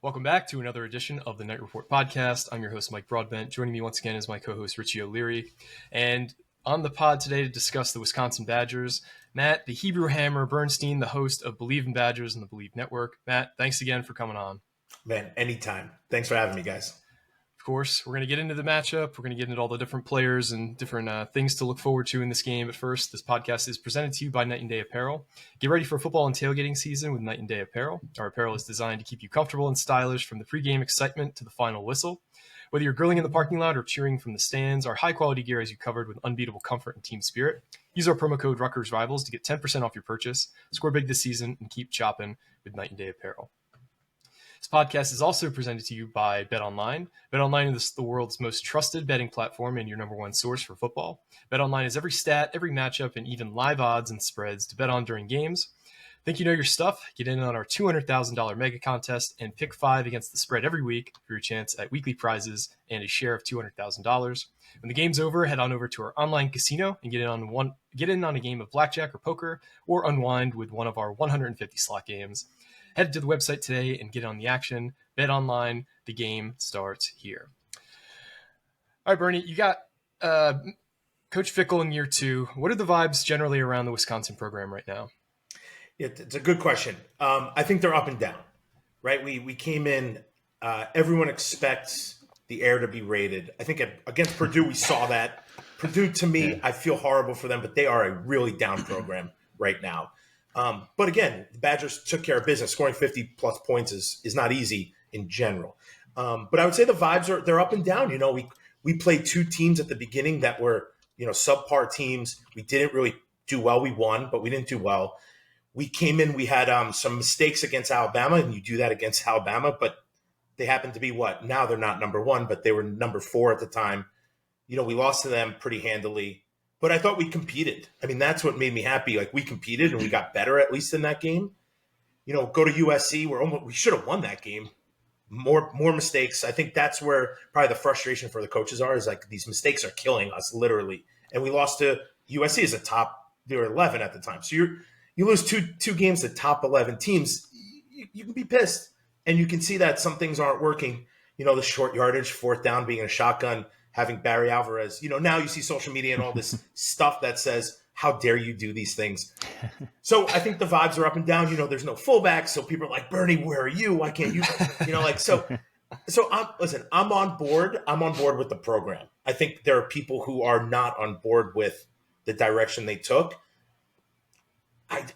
Welcome back to another edition of the Knight Report podcast. I'm your host, Mike Broadbent. Joining me once again is my co-host, Richie O'Leary. And on the pod today to discuss the Wisconsin Badgers, Matt, the Hebrew Hammer Bernstein, the host of Believe in Badgers and the Believe Network. Matt, thanks again for coming on. Man, anytime. Thanks for having me, guys. Of course, we're going to get into the matchup. We're going to get into all the different players and different things to look forward to in this game. But first, this podcast is presented to you by Knight and Day Apparel. Get ready for football and tailgating season with Knight and Day Apparel. Our apparel is designed to keep you comfortable and stylish from the pregame excitement to the final whistle. Whether you're grilling in the parking lot or cheering from the stands, our high-quality gear has you covered with unbeatable comfort and team spirit. Use our promo code Rutgers Rivals to get 10% off your purchase. Score big this season and keep chopping with Knight and Day Apparel. This podcast is also presented to you by BetOnline. BetOnline is the world's most trusted betting platform and your number one source for football. BetOnline is every stat, every matchup, and even live odds and spreads to bet on during games. Think you know your stuff? Get in on our $200,000 mega contest and pick 5 against the spread every week for your chance at weekly prizes and a share of $200,000. When the game's over, head on over to our online casino and get in on a game of blackjack or poker, or unwind with one of our 150 slot games. Head to the website today and get on the action. Bet online. The game starts here. All right, Bernie, you got Coach Fickell in year 2. What are the vibes generally around the Wisconsin program right now? It's a good question. I think they're up and down, right? We came in, everyone expects the air to be rated. I think against Purdue, we saw that. Purdue, to me, I feel horrible for them, but they are a really down program right now. But again, the Badgers took care of business. Scoring 50-plus points is not easy in general. But I would say the vibes they're up and down. You know, we played 2 teams at the beginning that were, subpar teams. We didn't really do well. We won, but we didn't do well. We came in, we had some mistakes against Alabama, and you do that against Alabama, but they happen to be what? Now they're not number 1, but they were number 4 at the time. We lost to them pretty handily. But I thought we competed. I mean, that's what made me happy. Like, we competed and we got better, at least in that game. Go to USC. We should have won that game. More mistakes. I think that's where probably the frustration for the coaches is like, these mistakes are killing us, literally. And we lost to USC as they were 11 at the time. So you lose two games to top 11 teams, you can be pissed. And you can see that some things aren't working. The short yardage, 4th down, being in a shotgun, having Barry Alvarez. Now you see social media and all this stuff that says, how dare you do these things? So I think the vibes are up and down. There's no fullback. So people are like, Bernie, where are you? Why can't you? So I'm on board. I'm on board with the program. I think there are people who are not on board with the direction they took.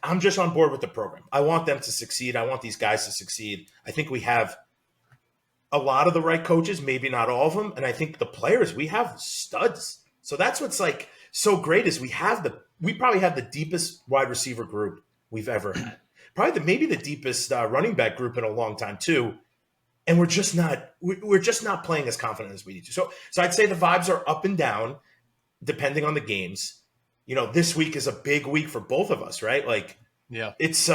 I'm just on board with the program. I want them to succeed. I want these guys to succeed. I think we have a lot of the right coaches, maybe not all of them. And I think the players, we have studs. So that's what's like so great is we probably have the deepest wide receiver group we've ever had. Probably maybe the deepest running back group in a long time too. And we're just not playing as confident as we need to. So I'd say the vibes are up and down depending on the games. This week is a big week for both of us, right? Like, yeah, it's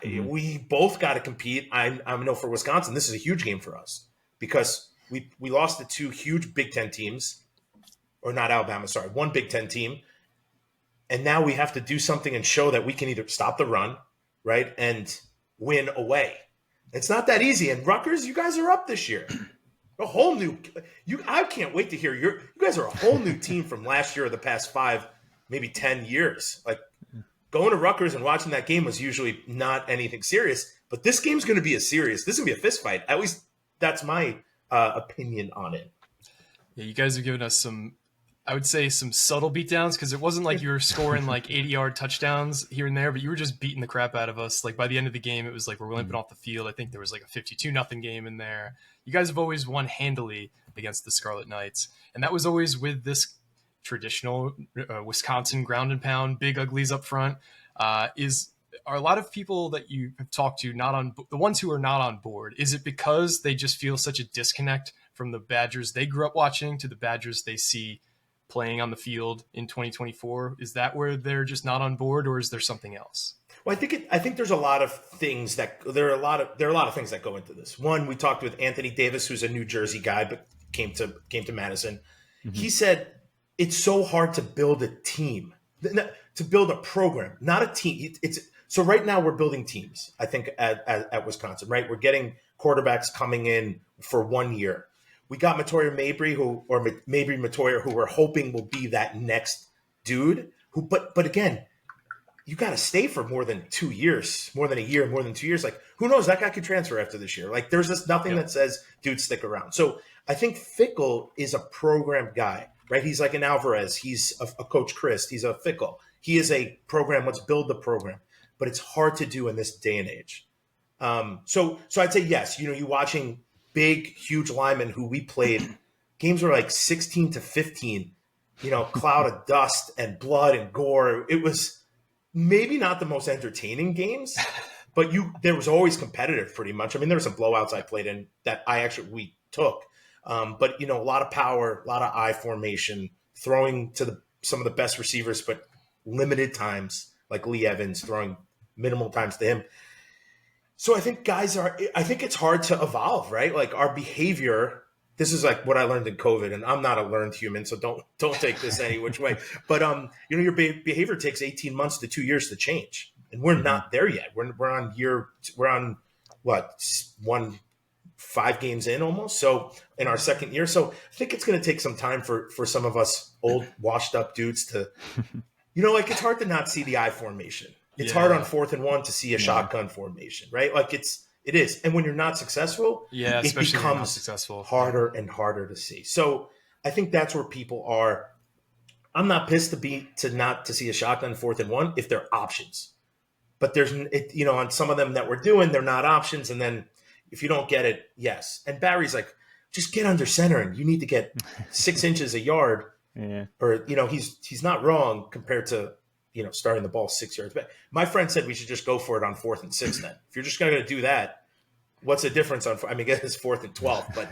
we both got to compete. I know for Wisconsin, this is a huge game for us because we lost to 2 huge Big Ten teams, or not Alabama, sorry, 1 Big Ten team, and now we have to do something and show that we can either stop the run, right, and win away. It's not that easy. And Rutgers, you guys are up this year. A whole new I can't wait to hear you guys are a whole new team from last year or the past 5, maybe 10 years. Like, going to Rutgers and watching that game was usually not anything serious, but this game's going to be this is going to be a fist fight. At least that's my opinion on it. Yeah, you guys have given us some subtle beatdowns, because it wasn't like you were scoring like 80-yard touchdowns here and there, but you were just beating the crap out of us. Like, by the end of the game, it was like we're limping off the field. I think there was like a 52-0 game in there. You guys have always won handily against the Scarlet Knights, and that was always with this traditional Wisconsin ground and pound, big uglies up front. Are a lot of people that you have talked to the ones who are not on board? Is it because they just feel such a disconnect from the Badgers they grew up watching to the Badgers they see playing on the field in 2024? Is that where they're just not on board, or is there something else? Well, I think there's a lot of things there are a lot of things that go into this. One, we talked with Anthony Davis, who's a New Jersey guy, but came to Madison. Mm-hmm. He said it's so hard to build a team, to build a program, not a team. So right now we're building teams, I think, at Wisconsin, right? We're getting quarterbacks coming in for 1 year. We got Matoya Mabry, Matoya, who we're hoping will be that next dude. But again, you got to stay for more than 2 years, more than a year, more than 2 years. Like, who knows? That guy could transfer after this year. Like, there's just nothing that says, dude, stick around. So I think Fickell is a program guy, right? He's like an Alvarez. He's a Coach Chris. He's a Fickell. He is a program. Let's build the program. But it's hard to do in this day and age. So I'd say yes. You watching big, huge linemen who we played, games were like 16-15. Cloud of dust and blood and gore. It was maybe not the most entertaining games, but there was always competitive pretty much. I mean, there were some blowouts I played in that we took. But a lot of power, a lot of eye formation, throwing to some of the best receivers, but limited times, like Lee Evans throwing minimal times to him. So I think I think it's hard to evolve, right? Like our behavior, this is like what I learned in COVID, and I'm not a learned human, so don't take this any which way. But your behavior takes 18 months to 2 years to change, and we're not there yet. We're on what, 5 games in almost, so in our second year. So I think it's going to take some time for some of us old washed up dudes to, like it's hard to not see the I formation. It's hard on 4th and 1 to see a shotgun formation, right? Like it is. And when you're not successful, it becomes harder and harder to see. So I think that's where people are. I'm not pissed not to see a shotgun 4th and 1 if they're options. But there's, on some of them that we're doing, they're not options. And then if you don't get it, yes. And Barry's like, just get under center and you need to get 6 inches a yard. Yeah. Or, he's not wrong compared to, starting the ball 6 yards back. My friend said we should just go for it on 4th and 6 then. If you're just going to do that, what's the difference on, I mean, it's 4th and 12, but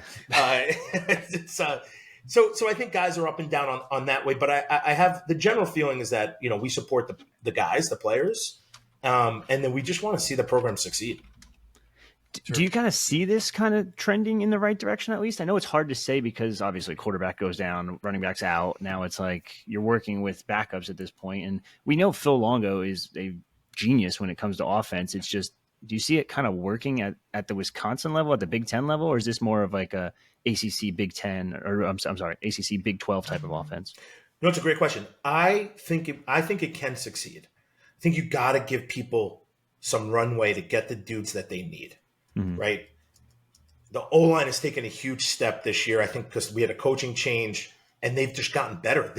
so I think guys are up and down on that way, but I have the general feeling is that, we support the guys, the players, and then we just want to see the program succeed. Sure. Do you kind of see this kind of trending in the right direction at least? I know it's hard to say because obviously quarterback goes down, running back's out. Now it's like you're working with backups at this point. And we know Phil Longo is a genius when it comes to offense. It's just, do you see it kind of working at the Wisconsin level, at the Big Ten level, or is this more of like a ACC Big 10 or I'm sorry, ACC Big 12 type of offense? No, it's a great question. I think it can succeed. I think you got to give people some runway to get the dudes that they need. Mm-hmm. Right. The O-line has taken a huge step this year, I think, because we had a coaching change and they've just gotten better.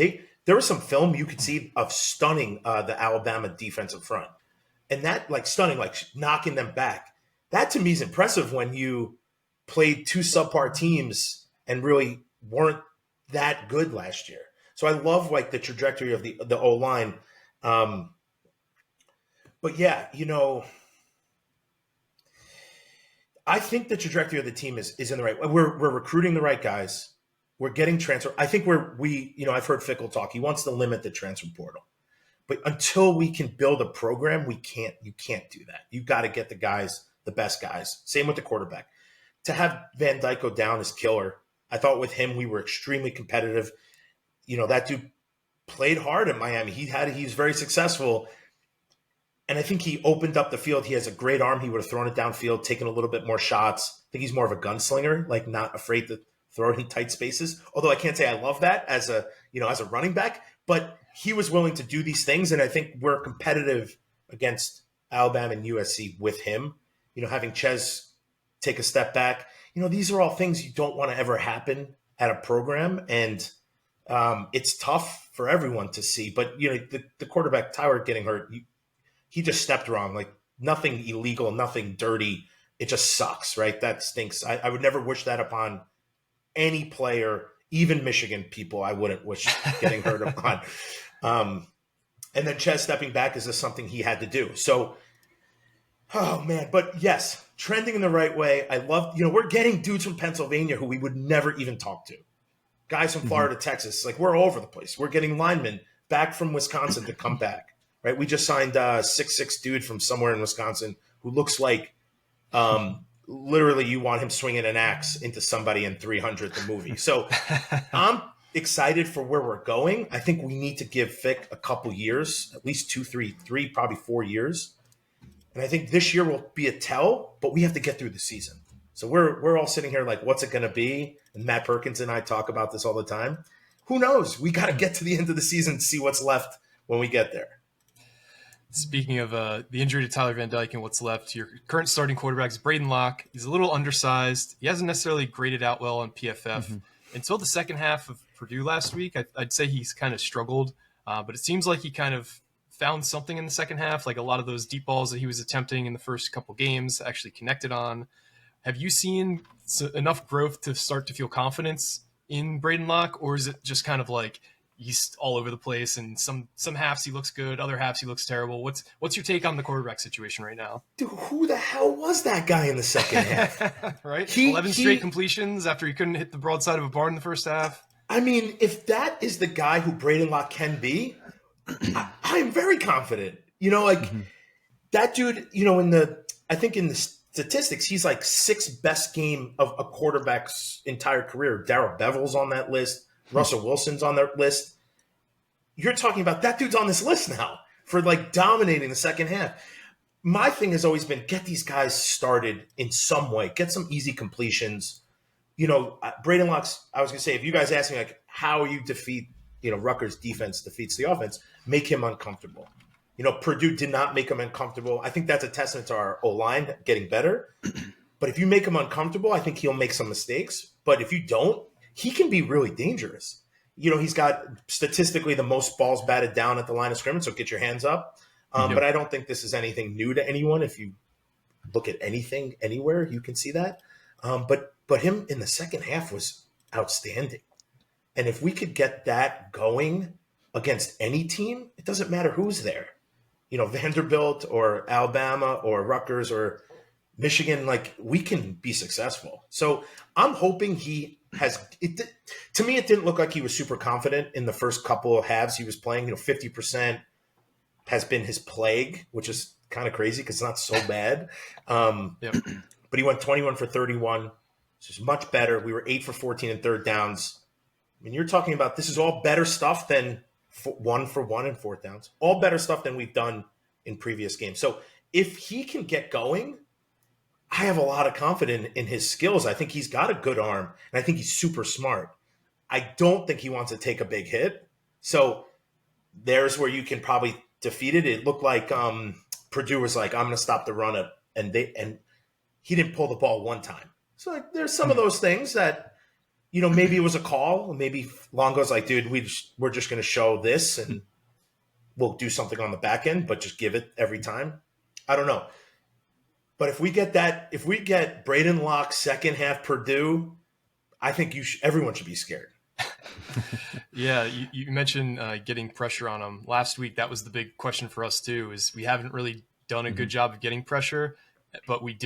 There was some film you could see of stunning the Alabama defensive front. And that, like, stunning, like knocking them back. That to me is impressive when you played 2 subpar teams and really weren't that good last year. So I love like the trajectory of the O-line. But yeah, I think the trajectory of the team is in the right way. We're recruiting the right guys. We're getting transfer. I think I've heard Fickell talk. He wants to limit the transfer portal. But until we can build a program, you can't do that. You've got to get the guys, the best guys. Same with the quarterback. To have Van Dyke go down is killer. I thought with him, we were extremely competitive. That dude played hard in Miami. He was very successful. And I think he opened up the field. He has a great arm. He would have thrown it downfield, taken a little bit more shots. I think he's more of a gunslinger, like not afraid to throw it in tight spaces. Although I can't say I love that as a running back, but he was willing to do these things. And I think we're competitive against Alabama and USC with him, having Chez take a step back. These are all things you don't want to ever happen at a program. And it's tough for everyone to see, but the quarterback, Tyler, getting hurt, he just stepped wrong, like nothing illegal, nothing dirty. It just sucks, right? That stinks. I would never wish that upon any player, even Michigan people. I wouldn't wish getting hurt upon. And then Chez stepping back is just something he had to do. So, oh man, but yes, trending in the right way. I love, we're getting dudes from Pennsylvania who we would never even talk to. Guys from Florida, Texas, like we're all over the place. We're getting linemen back from Wisconsin to come back. Right, we just signed a 6'6" dude from somewhere in Wisconsin who looks like literally you want him swinging an axe into somebody in 300, the movie. So I'm excited for where we're going. I think we need to give Fick a couple years, at least 2, 3, probably 4 years. And I think this year will be a tell, but we have to get through the season. So we're all sitting here like, what's it going to be? And Matt Perkins and I talk about this all the time. Who knows? We got to get to the end of the season to see what's left when we get there. Speaking of the injury to Tyler Van Dyke and what's left, your current starting quarterback is Braedyn Locke. He's a little undersized. He hasn't necessarily graded out well on PFF. Until the second half of Purdue last week, I'd say he's kind of struggled. But it seems like he kind of found something in the second half, like a lot of those deep balls that he was attempting in the first couple games actually connected on. Have you seen enough growth to start to feel confidence in Braedyn Locke, or is it just kind of like he's all over the place and some halves he looks good, other halves he looks terrible? What's your take on the quarterback situation right now? Dude, who the hell was that guy in the second half? Right? 11 straight completions after he couldn't hit the broadside of a barn in the first half. I mean, if that is the guy who Braedyn Locke can be, I'm very confident. That dude, I think in the statistics, he's like sixth best game of a quarterback's entire career. Darrell Bevel's on that list. Russell Wilson's on that list. You're talking about that dude's on this list now for like dominating the second half. My thing has always been get these guys started in some way, get some easy completions. Braedyn Locke's, I was going to say, if you guys ask me like how you defeat, Rutgers defense defeats the offense, make him uncomfortable. Purdue did not make him uncomfortable. I think that's a testament to our O-line getting better. But if you make him uncomfortable, I think he'll make some mistakes. But if you don't, he can be really dangerous. He's got statistically the most balls batted down at the line of scrimmage, so get your hands up. But I don't think this is anything new to anyone. If you look at anything anywhere, you can see that. But him in the second half was outstanding. And if we could get that going against any team, it doesn't matter who's there. Vanderbilt or Alabama or Rutgers or Michigan, like we can be successful. So I'm hoping he has it. To me, it didn't look like he was super confident in the first couple of halves he was playing. 50% has been his plague, which is kind of crazy because it's not so bad. But he went 21 for 31, which is much better. We were 8 for 14 in third downs. I mean, you're talking about this is all better stuff than 1 for 1 in fourth downs. All better stuff than we've done in previous games. So if he can get going, I have a lot of confidence in his skills. I think he's got a good arm, and I think he's super smart. I don't think he wants to take a big hit. So there's where you can probably defeat it. It looked like Purdue was like, I'm going to stop the run, and he didn't pull the ball one time. So like, there's some of those things that, maybe it was a call. Maybe Longo's like, dude, we're just going to show this, and we'll do something on the back end, but just give it every time. I don't know. But if we get Braedyn Locke second half Purdue, I think everyone should be scared. Yeah, you mentioned getting pressure on him last week. That was the big question for us too. Is we haven't really done a good job of getting pressure, but we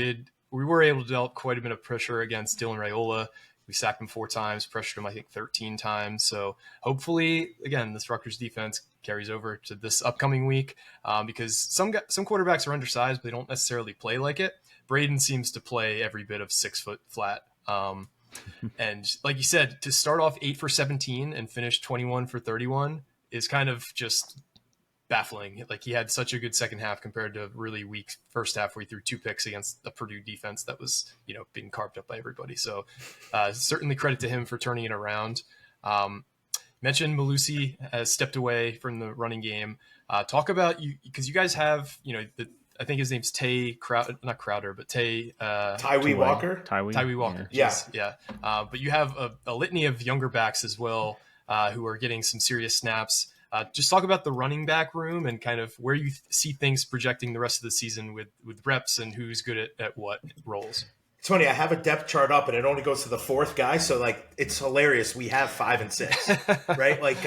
were able to develop quite a bit of pressure against Dylan Raiola. We sacked him 4 times, pressured him, I think, 13 times. So hopefully, again, this Rutgers defense carries over to this upcoming week because some quarterbacks are undersized, but they don't necessarily play like it. Braedyn seems to play every bit of 6 foot flat. And like you said, to start off 8 for 17 and finish 21 for 31 is kind of just baffling. Like he had such a good second half compared to a really weak first half where he threw 2 picks against the Purdue defense that was, being carved up by everybody. So certainly credit to him for turning it around. Mentioned Mellusi has stepped away from the running game. Talk about you because you guys have, I think his name's Tywee Walker. Tywee Walker. Yeah. But you have a litany of younger backs as well who are getting some serious snaps. Just talk about the running back room and kind of where you see things projecting the rest of the season with reps and who's good at what roles. It's funny. I have a depth chart up and it only goes to the 4th guy. So like, it's hilarious. We have 5 and 6, right? Like,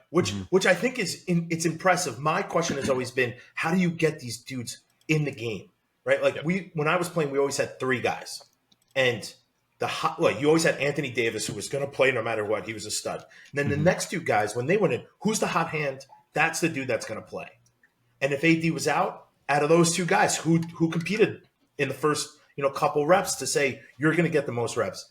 which I think it's impressive. My question has always been, how do you get these dudes in the game, right? Like when I was playing, we always had 3 guys and you always had Anthony Davis, who was going to play no matter what. He was a stud. And then the next 2 guys, when they went in, who's the hot hand? That's the dude that's going to play. And if AD was out of those 2 guys, who competed in the first couple reps to say you're going to get the most reps?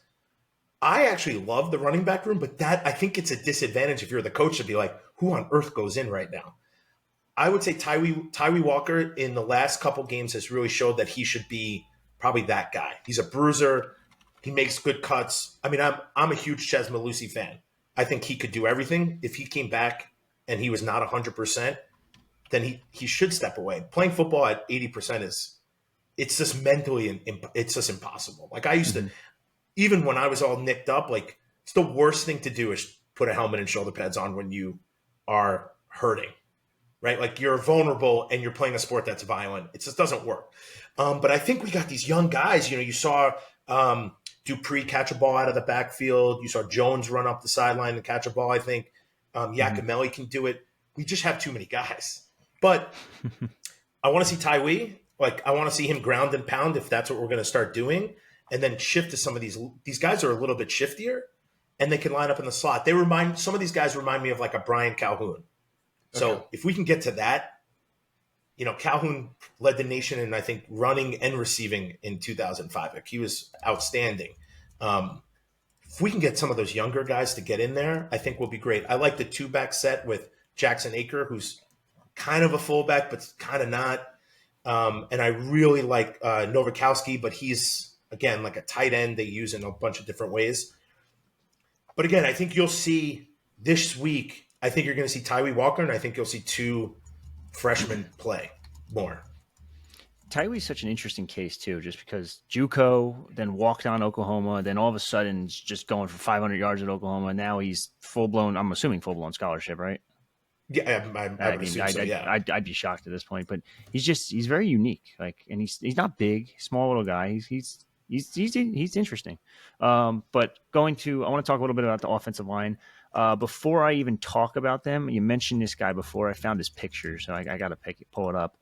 I actually love the running back room, but I think it's a disadvantage if you're the coach to be like, who on earth goes in right now? I would say Tyree Walker in the last couple games has really showed that he should be probably that guy. He's a bruiser. He makes good cuts. I mean, I'm a huge Chez Mellusi fan. I think he could do everything. If he came back and he was not 100%, then he should step away. Playing football at 80% it's just mentally it's just impossible. Like I used to, even when I was all nicked up, like it's the worst thing to do is put a helmet and shoulder pads on when you are hurting. Right? Like you're vulnerable and you're playing a sport that's violent. It just doesn't work. But I think we got these young guys. You saw Dupree catch a ball out of the backfield. You saw Jones run up the sideline and catch a ball. I think Yakimelli can do it. We just have too many guys. But I want to see Tyree. Like I want to see him ground and pound if that's what we're going to start doing, and then shift to some of these guys are a little bit shiftier, and they can line up in the slot. Some of these guys remind me of like a Brian Calhoun. So if we can get to that, Calhoun led the nation in, I think, running and receiving in 2005. Like he was outstanding. If we can get some of those younger guys to get in there, I think we'll be great. I like the 2-back set with Jackson Aker, who's kind of a fullback, but kind of not. And I really like Nowakowski, but he's, again, like a tight end they use in a bunch of different ways. But again, I think you'll see this week, I think you're going to see Tyree Walker, and I think you'll see 2 freshmen play more. Tyree's such an interesting case, too, just because JUCO, then walked on Oklahoma, then all of a sudden is just going for 500 yards at Oklahoma. Now he's full-blown, I'm assuming full-blown scholarship, right? Yeah, I would assume so, yeah. I'd be shocked at this point, but he's very unique. Like, and he's not big, small little guy. He's interesting. But I want to talk a little bit about the offensive line. Before I even talk about them, you mentioned this guy before. I found his picture, so I got to pull it up.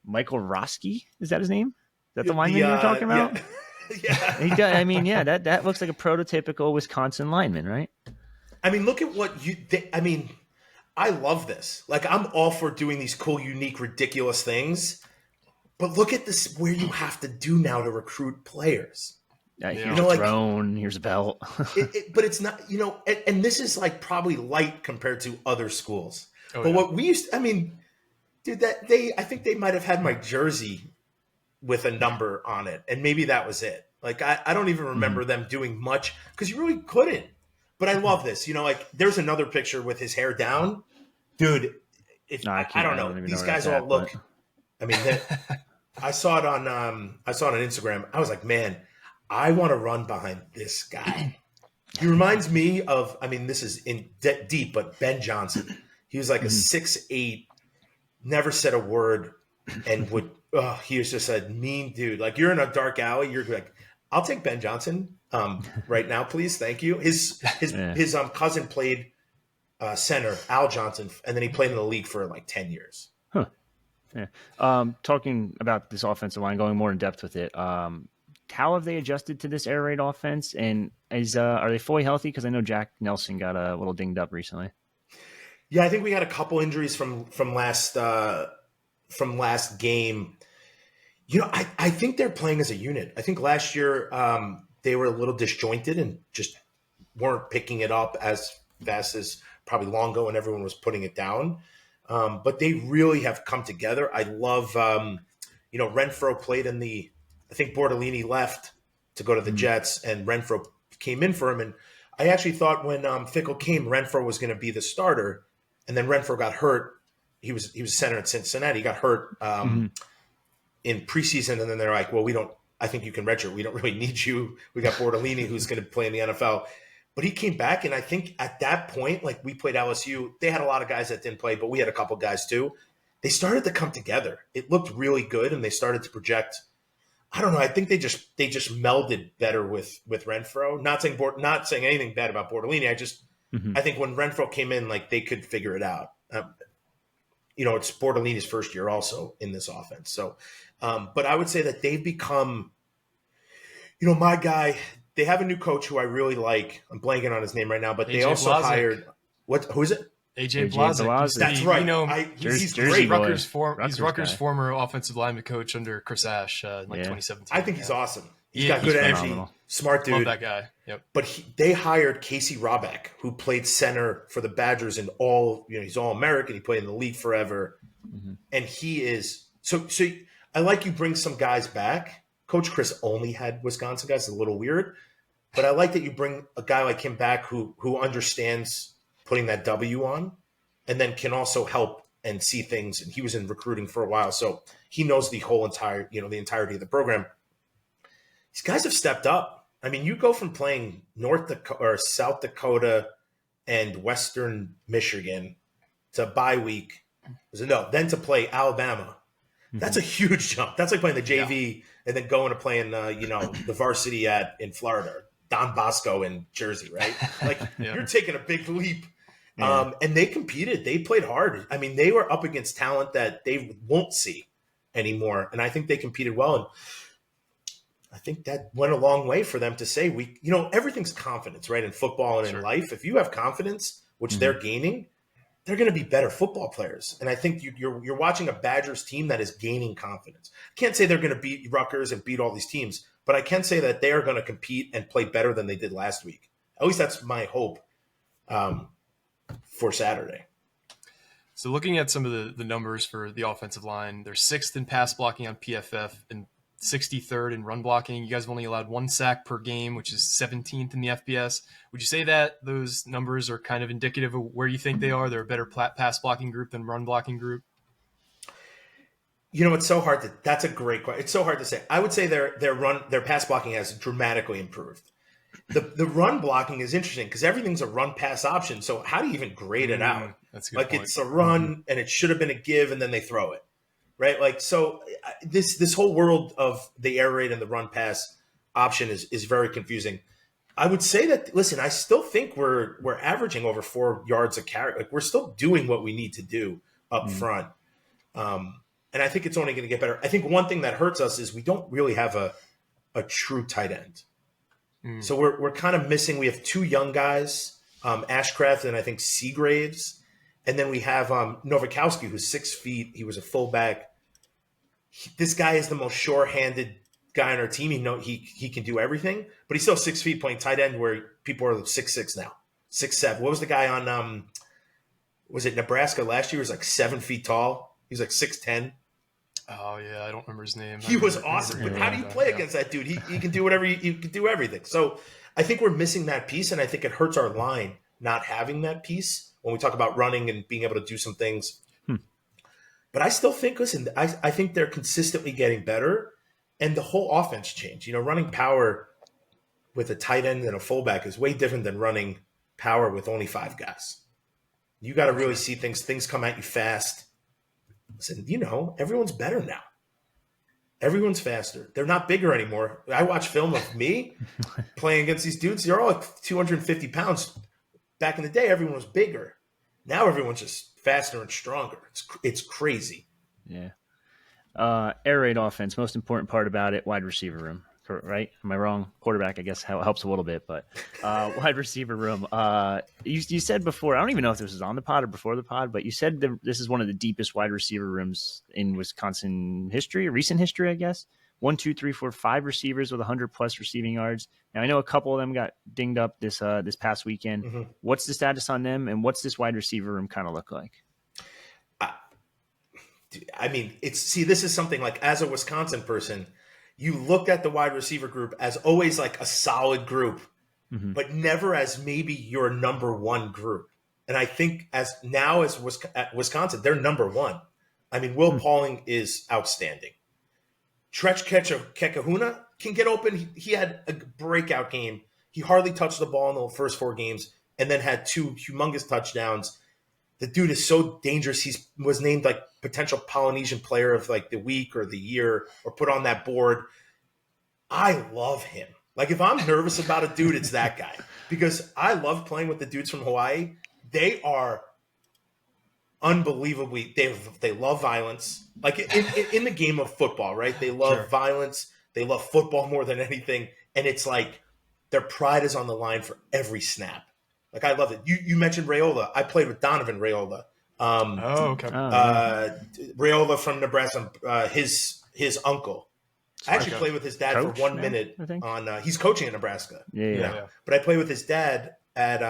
Michael Roski, is that his name? Is that the lineman you were talking about? Yeah. That looks like a prototypical Wisconsin lineman, right? I mean, look at what I love this. Like, I'm all for doing these cool, unique, ridiculous things. But look at this, where you have to do now to recruit players. Here's a throne, here's a belt. But it's not, and this is like probably light compared to other schools. What we used to, dude, I think they might have had my jersey with a number on it. And maybe that was it. Like, I don't even remember them doing much because you really couldn't. But I love this. There's another picture with his hair down. Dude, I don't know. These guys all look. I saw it on Instagram. I was like, man, I want to run behind this guy. He reminds me of. This is in deep, but Ben Johnson. He was like a 6'8", never said a word, and would. He was just a mean dude. Like, you're in a dark alley, you're like, I'll take Ben Johnson right now, please, thank you. His cousin played center, Al Johnson, and then he played in the league for like 10 years. Huh. Yeah. Talking about this offensive line, going more in depth with it. How have they adjusted to this air raid offense? And are they fully healthy? Because I know Jack Nelson got a little dinged up recently. Yeah, I think we had a couple injuries from last game. I think they're playing as a unit. I think last year they were a little disjointed and just weren't picking it up as fast as probably Longo and everyone was putting it down. But they really have come together. I love, Renfro played in I think Bortolini left to go to the Jets, and Renfro came in for him. And I actually thought when Fickell came, Renfro was going to be the starter, and then Renfro got hurt. He was center at Cincinnati. He got hurt in preseason, and then they're like, well, I think you can redshirt. We don't really need you. We got Bortolini who's going to play in the NFL. But he came back, and I think at that point, like, we played LSU, they had a lot of guys that didn't play, but we had a couple guys too. They started to come together. It looked really good, and they started to project. I don't know. I think they just melded better with Renfro. Not saying anything bad about Bortolini. I think when Renfro came in, like, they could figure it out. It's Bortolini's first year also in this offense. So, but I would say that they've become, my guy. They have a new coach who I really like. I'm blanking on his name right now, but they also hired who is it? AJ Blazek. That's right. He's great. He's Rutgers' former offensive lineman coach under Chris Ash in 2017. I think he's awesome. He's got good energy, smart dude. Love that guy. Yep. But they hired Casey Roback, who played center for the Badgers, and he's all American. He played in the league forever. And he is so I like you bring some guys back. Coach Chris only had Wisconsin guys. It's a little weird, but I like that you bring a guy like him back who understands putting that W on, and then can also help and see things. And he was in recruiting for a while, so he knows the whole the entirety of the program. These guys have stepped up. I mean, you go from playing North Dakota or South Dakota and Western Michigan to bye week, then to play Alabama. That's a huge jump. That's like playing the JV and then going to playing, the varsity in Florida, Don Bosco in Jersey, right? Like you're taking a big leap. Yeah. And they competed. They played hard. I mean, they were up against talent that they won't see anymore. And I think they competed well. And I think that went a long way for them to say, everything's confidence, right? In football and in life. If you have confidence, which they're gaining, they're going to be better football players. And I think you're watching a Badgers team that is gaining confidence. I can't say they're going to beat Rutgers and beat all these teams, but I can say that they are going to compete and play better than they did last week. At least that's my hope for Saturday. So looking at some of the numbers for the offensive line, they're 6th in pass blocking on PFF and 63rd in run blocking. You guys have only allowed 1 sack per game, which is 17th in the FBS. Would you say that those numbers are kind of indicative of where you think they are? They're a better pass blocking group than run blocking group? It's so hard that's a great question. It's so hard to say. I would say their pass blocking has dramatically improved. The run blocking is interesting because everything's a run pass option. So how do you even grade it out? That's a good point. It's a run and it should have been a give and then they throw it. Right, like so. This whole world of the air raid and the run pass option is very confusing. I would say that. Listen, I still think we're averaging over 4 yards a carry. Like we're still doing what we need to do up front, and I think it's only going to get better. I think one thing that hurts us is we don't really have a true tight end. So we're kind of missing. We have 2 young guys, Ashcraft and I think Seagraves, and then we have Nowakowski, who's 6 feet. He was a fullback. This guy is the most sure-handed guy on our team. He can do everything, but he's still 6 feet playing tight end where people are 6'6" now, 6'7". What was the guy on was it Nebraska last year? He was like 7 feet tall. He was like 6'10". Oh yeah, I don't remember his name. He was awesome. But how do you play against that dude? He can do whatever. He can do everything. So I think we're missing that piece, and I think it hurts our line not having that piece when we talk about running and being able to do some things. But I still think, I think they're consistently getting better, and the whole offense changed. Running power with a tight end and a fullback is way different than running power with only 5 guys. You got to really see things. Things come at you fast. Listen, everyone's better now. Everyone's faster. They're not bigger anymore. I watch film of me playing against these dudes. They're all like 250 pounds. Back in the day, everyone was bigger. Now everyone's just faster and stronger. It's crazy. Yeah. Air raid offense, most important part about it, wide receiver room, right? Am I wrong? Quarterback, I guess, helps a little bit, but wide receiver room. You said before, I don't even know if this was on the pod or before the pod, but you said this is one of the deepest wide receiver rooms in Wisconsin history, recent history, I guess. 1, 2, 3, 4, 5 receivers with 100+ receiving yards. Now I know a couple of them got dinged up this past weekend. What's the status on them, and what's this wide receiver room kind of look like? I mean, this is something like, as a Wisconsin person, you looked at the wide receiver group as always like a solid group, but never as maybe your number one group. And I think at Wisconsin, they're number one. I mean, Will Pauling is outstanding. Tretch Kekahuna can get open. He had a breakout game. He hardly touched the ball in the first 4 games and then had 2 humongous touchdowns. The dude is so dangerous. He was named like potential Polynesian player of like the week or the year or put on that board. I love him. Like if I'm nervous about a dude, it's that guy because I love playing with the dudes from Hawaii. They are unbelievably, they love violence. Like in the game of football, right? They love violence. They love football more than anything. And it's like their pride is on the line for every snap. Like I love it. You mentioned Raiola. I played with Donovan Raiola. Raiola from Nebraska, his uncle. I actually played with his dad for 1 minute on. He's coaching in Nebraska. Yeah. But I played with his dad at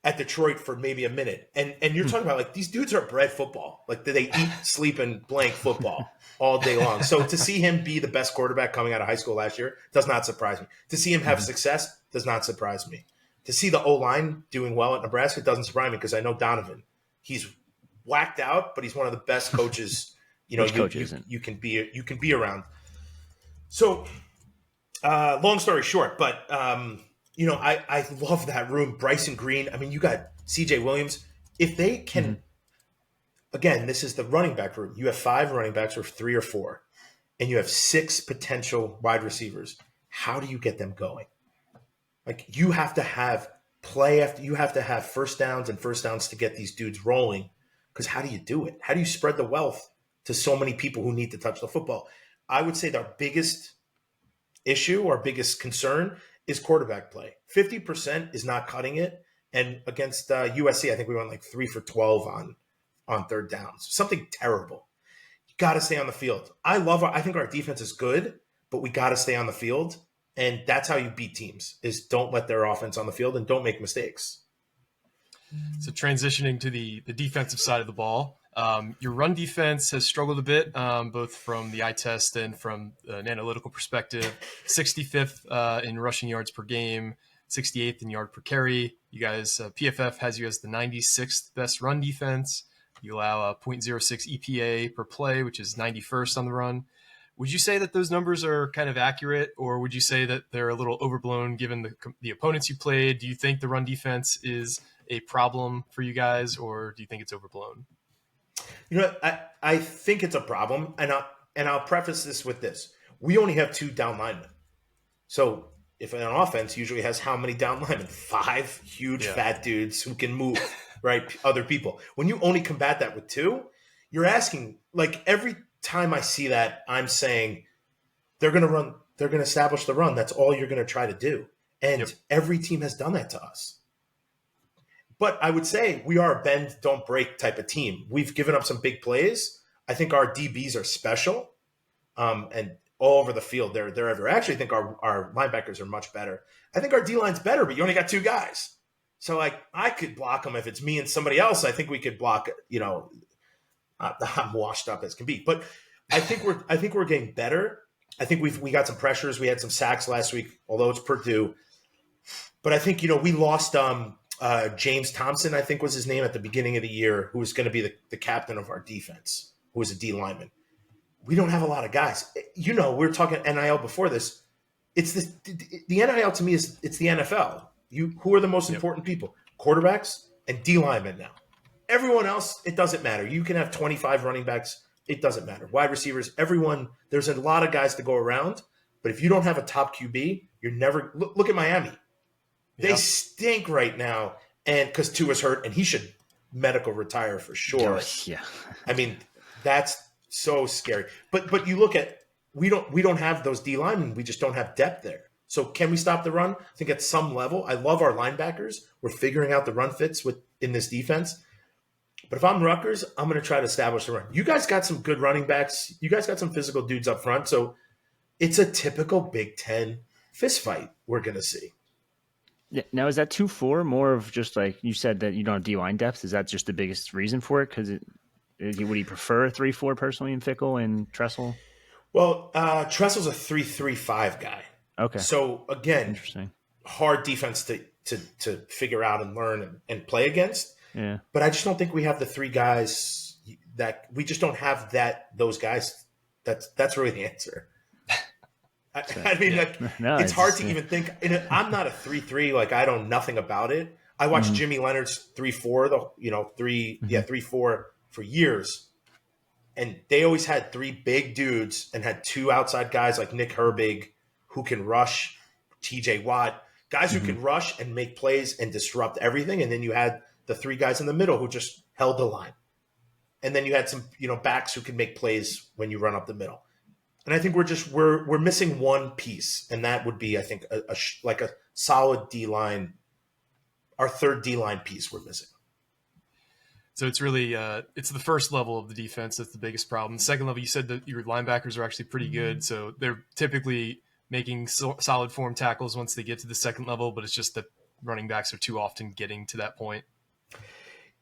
at Detroit for maybe a minute. And you're talking about like these dudes are bred football. Like they eat, sleep, and blank football all day long. So to see him be the best quarterback coming out of high school last year does not surprise me. To see him have success does not surprise me. To see the O-line doing well at Nebraska doesn't surprise me because I know Donovan. He's whacked out, but he's one of the best coaches you can be around. So long story short, but I love that room. Bryson Green. I mean, you got CJ Williams. If they can, again, this is the running back room. You have 5 running backs or 3 or 4, and you have 6 potential wide receivers. How do you get them going? Like you have to have you have to have first downs to get these dudes rolling. Because how do you do it? How do you spread the wealth to so many people who need to touch the football? I would say our biggest issue, our biggest concern is quarterback play. 50% is not cutting it. And against USC, I think we went like 3 for 12 on third downs. Something terrible. You got to stay on the field. I think our defense is good, but we got to stay on the field. And that's how you beat teams, is don't let their offense on the field and don't make mistakes. So transitioning to the defensive side of the ball, your run defense has struggled a bit, both from the eye test and from an analytical perspective. 65th in rushing yards per game, 68th in yard per carry. You guys, PFF has you as the 96th best run defense. You allow a 0.06 EPA per play, which is 91st on the run. Would you say that those numbers are kind of accurate, or would you say that they're a little overblown given the opponents you played? Do you think the run defense is a problem for you guys, or do you think it's overblown? You know, I think it's a problem, and I'll preface this with this: we only have 2 down linemen. So if an offense usually has how many down linemen? 5 huge fat dudes who can move, right? Other people. When you only combat that with 2, you're asking, like, every time I see that, I'm saying they're going to run, they're going to establish the run. That's all you're going to try to do. And every team has done that to us. But I would say we are a bend, don't break type of team. We've given up some big plays. I think our DBs are special, and all over the field. They're everywhere. I actually think our linebackers are much better. I think our D-line's better, but you only got 2 guys. So, like, I could block them if it's me and somebody else. I think we could block, I'm washed up as can be. But I think we're getting better. I think we got some pressures. We had some sacks last week, although it's Purdue. But I think, we lost James Thompson, I think was his name, at the beginning of the year, who was going to be the captain of our defense, who was a D lineman. We don't have a lot of guys. We were talking NIL before this. It's the NIL to me it's the NFL. Who are the most important people? Quarterbacks and D linemen now. Everyone else, it doesn't matter. You can have 25 running backs. It doesn't matter. Wide receivers, everyone, there's a lot of guys to go around. But if you don't have a top QB, you're never – look at Miami. They stink right now, and because Tua's hurt, and he should medical retire for sure. Yeah. I mean, that's so scary. But you look at we don't have those D linemen. We just don't have depth there. So can we stop the run? I think at some level. I love our linebackers. We're figuring out the run fits in this defense. But if I'm Rutgers, I'm going to try to establish the run. You guys got some good running backs. You guys got some physical dudes up front. So it's a typical Big Ten fist fight we're going to see. Yeah. Now, is that 2-4 more of just like you said that you don't have D-line depth? Is that just the biggest reason for it? Because would you prefer a 3-4 personally in Fickell and Tressel? Well, Tressel's a 3-3-5 guy. Okay. So again, interesting. Hard defense to figure out and learn and play against. Yeah. But I just don't think we have the 3 guys that we just don't have those guys. That's really the answer. I mean, it's hard to even think. I'm not a 3-3. Like, I know nothing about it. I watched Jimmy Leonard's 3-4, 3-4 for years. And they always had 3 big dudes and had 2 outside guys like Nick Herbig who can rush, TJ Watt, guys who can rush and make plays and disrupt everything. And then you had the 3 guys in the middle who just held the line. And then you had some, backs who can make plays when you run up the middle. And I think we're missing one piece, and that would be, I think, a solid D-line. Our third D-line piece we're missing. So it's really it's the first level of the defense that's the biggest problem. The second level, you said that your linebackers are actually pretty good, so they're typically making solid form tackles once they get to the second level, but it's just that running backs are too often getting to that point?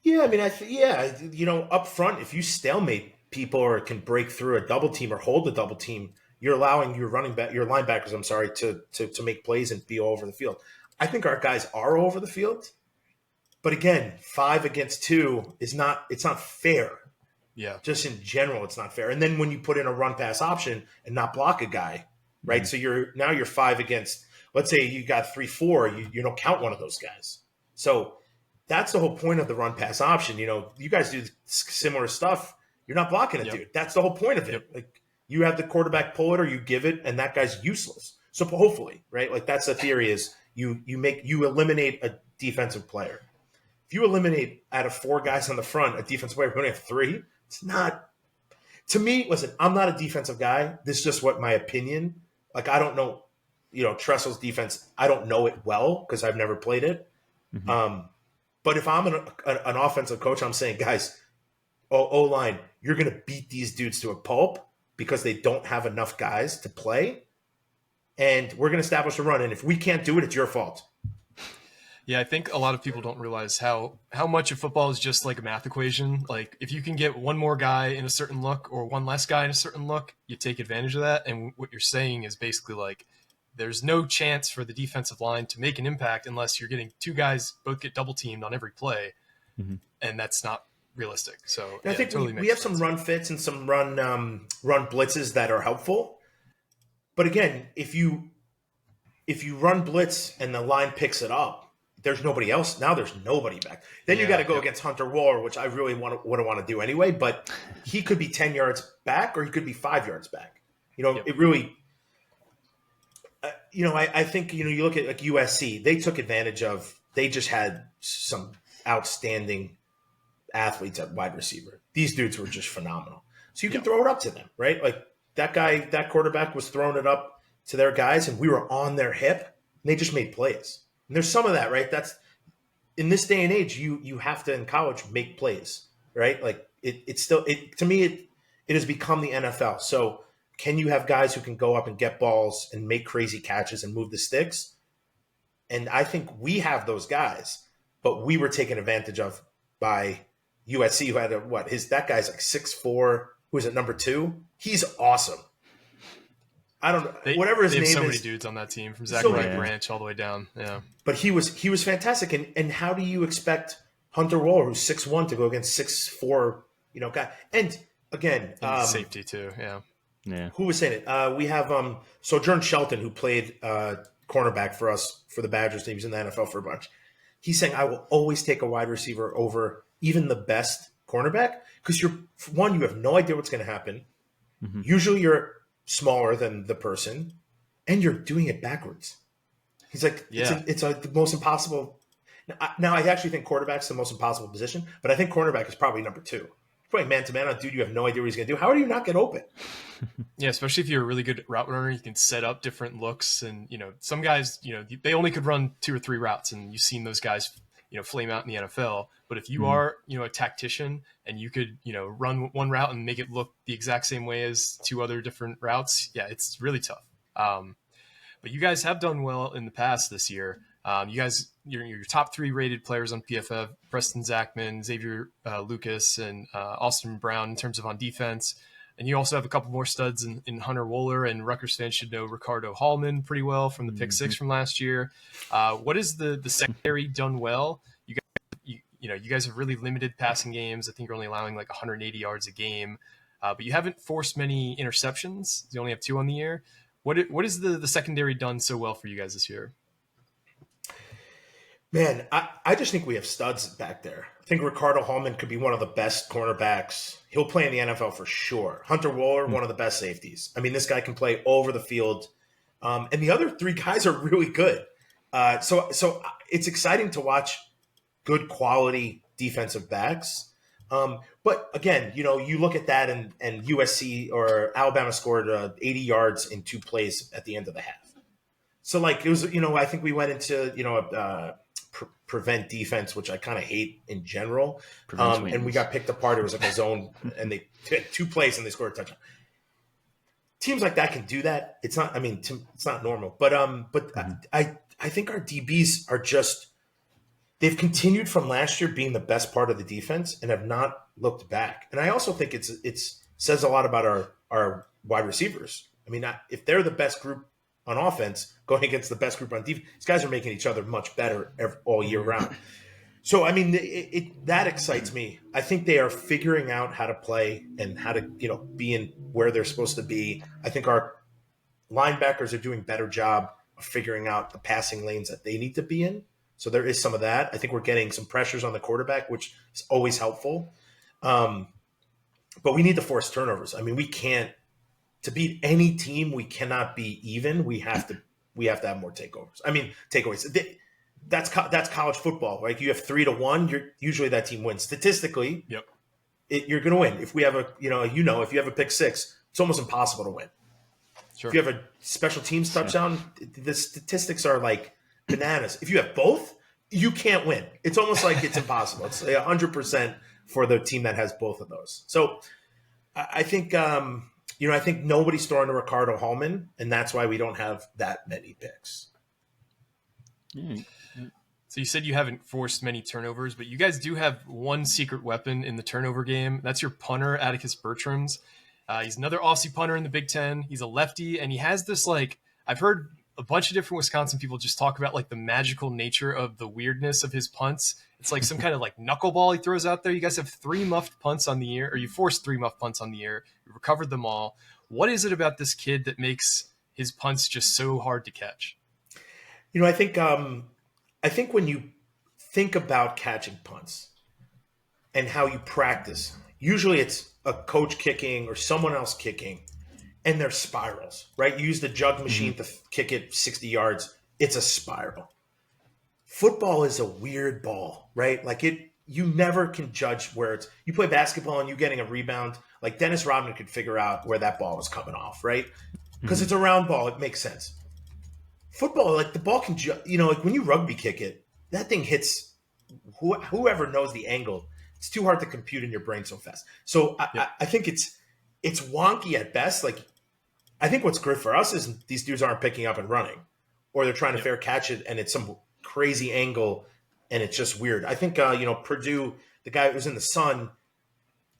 Yeah, I mean, up front, if you stalemate people or can break through a double team or hold a double team, you're allowing your linebackers, to make plays and be all over the field. I think our guys are all over the field, but again, 5 against 2 it's not fair. Yeah. Just in general, it's not fair. And then when you put in a run pass option and not block a guy, right? Mm-hmm. So you're 5 against, let's say you got 3-4, you don't count one of those guys. So that's the whole point of the run pass option. You guys do similar stuff. You're not blocking a dude. That's the whole point of it. Yep. Like, you have the quarterback pull it or you give it, and that guy's useless. So hopefully, right? Like, that's the theory is you eliminate a defensive player. If you eliminate out of 4 guys on the front, a defensive player, we only have 3. It's not, to me, listen, I'm not a defensive guy. This is just what my opinion. Like, I don't know, Tressel's defense, I don't know it well because I've never played it. Mm-hmm. But if I'm an offensive coach, I'm saying, guys, O-line, you're going to beat these dudes to a pulp because they don't have enough guys to play. And we're going to establish a run. And if we can't do it, it's your fault. Yeah, I think a lot of people don't realize how much of football is just like a math equation. Like, if you can get one more guy in a certain look or one less guy in a certain look, you take advantage of that. And what you're saying is basically like, there's no chance for the defensive line to make an impact unless you're getting 2 guys both get double teamed on every play. Mm-hmm. And that's not realistic. So I think we have some run fits and some run blitzes that are helpful. But again, if you run blitz and the line picks it up, there's nobody else. Now there's nobody back. Then you got to go against Hunter Waller, which I really wouldn't want to do anyway. But he could be 10 yards back or he could be 5 yards back. It really. I think you look at like USC. They took advantage of. They just had some outstanding athletes at wide receiver. These dudes were just phenomenal. So you can throw it up to them, right? Like that quarterback was throwing it up to their guys, and we were on their hip, and they just made plays. And there's some of that, right? That's in this day and age, you have to in college make plays, right? Like to me it has become the NFL. So can you have guys who can go up and get balls and make crazy catches and move the sticks? And I think we have those guys, but we were taken advantage of by USC, who had that guy's like 6'4", who's at number 2. He's awesome. I don't know. Whatever his name is. They have so many dudes on that team, from Zachary Branch all the way down. Yeah. But he was fantastic. And how do you expect Hunter Waller, who's 6'1", to go against 6'4", guy? And again, safety too. Yeah. Yeah. Who was saying it? We have Sojourn Shelton, who played cornerback for us for the Badgers. He was in the NFL for a bunch. He's saying, I will always take a wide receiver over even the best cornerback because you have no idea what's going to happen. Mm-hmm. Usually you're smaller than the person, and you're doing it backwards. He's like, it's the most impossible. Now, I actually think quarterback's the most impossible position, but I think cornerback is probably number 2. Playing man-to-man on dude, you have no idea what he's going to do. How do you not get open? Yeah, especially if you're a really good route runner, you can set up different looks. And, some guys, they only could run 2 or 3 routes, and you've seen those guys, flame out in the NFL. But if you are, a tactician and you could, run one route and make it look the exact same way as 2 other different routes, yeah, it's really tough. But you guys have done well in the past this year. You guys, your top 3 rated players on PFF, Preston Zachman, Xavier Lucas, and Austin Brown in terms of on defense. And you also have a couple more studs in Hunter Wohler, and Rutgers fans should know Ricardo Hallman pretty well from the pick 6 from last year. What is the secondary done well? You guys have really limited passing games. I think you're only allowing like 180 yards a game, but you haven't forced many interceptions. You only have 2 on the year. What is the secondary done so well for you guys this year? Man, I just think we have studs back there. I think Ricardo Hallman could be one of the best cornerbacks. He'll play in the NFL for sure. Hunter Wohler, one of the best safeties. I mean, this guy can play over the field. And the other 3 guys are really good. So it's exciting to watch good quality defensive backs. But again, you look at that and USC or Alabama scored 80 yards in 2 plays at the end of the half. So like it was, I think we went into, prevent defense, which I kind of hate in general. And we got picked apart. It was like a zone and they hit 2 plays and they scored a touchdown. Teams like that can do that. It's not, it's not normal, but I think our DBs are just they've continued from last year being the best part of the defense and have not looked back. And I also think it's says a lot about our wide receivers. I mean, if they're the best group on offense going against the best group on defense, these guys are making each other much better all year round. So, I mean, that excites me. I think they are figuring out how to play and how to, be in where they're supposed to be. I think our linebackers are doing a better job of figuring out the passing lanes that they need to be in. So there is some of that. I think we're getting some pressures on the quarterback, which is always helpful. But we need to force turnovers. I mean, we can't to beat any team. We cannot be even. We have to have more takeovers. I mean, takeaways. That's college football, right? You have 3-1. Usually that team wins statistically. Yep. You're going to win. If we have if you have a pick six, it's almost impossible to win. Sure. If you have a special teams touchdown, the statistics are like bananas. If you have both, you can't win. It's almost like it's impossible. It's 100% for the team that has both of those. So I think, I think nobody's throwing to Ricardo Hallman, and that's why we don't have that many picks. So you said you haven't forced many turnovers, but you guys do have one secret weapon in the turnover game. That's your punter, Atticus Bertrams. He's another Aussie punter in the Big Ten. He's a lefty, and he has this, I've heard a bunch of different Wisconsin people just talk about, the magical nature of the weirdness of his punts. It's like some kind of, knuckleball he throws out there. You guys have 3 muffed punts on the year, or you forced 3 muffed punts on the year. You recovered them all. What is it about this kid that makes his punts just so hard to catch? I think when you think about catching punts and how you practice, usually it's a coach kicking or someone else kicking, and they're spirals, right? You use the jug machine to kick it 60 yards. It's a spiral. Football is a weird ball, right? You never can judge where you play basketball and you getting a rebound. Like Dennis Rodman could figure out where that ball was coming off, right? Because it's a round ball. It makes sense. Football, the ball can, when you rugby kick it, that thing hits whoever knows the angle. It's too hard to compute in your brain so fast. So I think it's wonky at best. I think what's good for us is these dudes aren't picking up and running, or they're trying to fair catch it and it's some crazy angle and it's just weird. I think, Purdue, the guy who was in the sun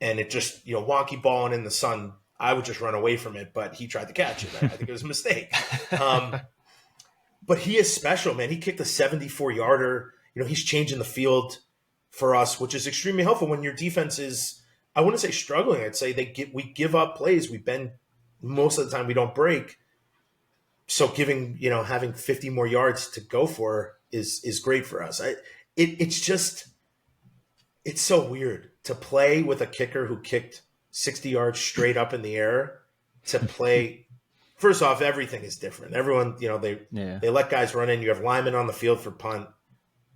and it just, wonky ball and in the sun, I would just run away from it, but he tried to catch it. I think it was a mistake. But he is special, man. He kicked a 74-yarder. He's changing the field for us, which is extremely helpful when your defense is, I wouldn't say struggling. I'd say we give up plays. We bend most of the time. We don't break. So having 50 more yards to go for is great for us. It's so weird to play with a kicker who kicked 60 yards straight up in the air to play. First off, everything is different. Everyone, they let guys run in. You have linemen on the field for punt.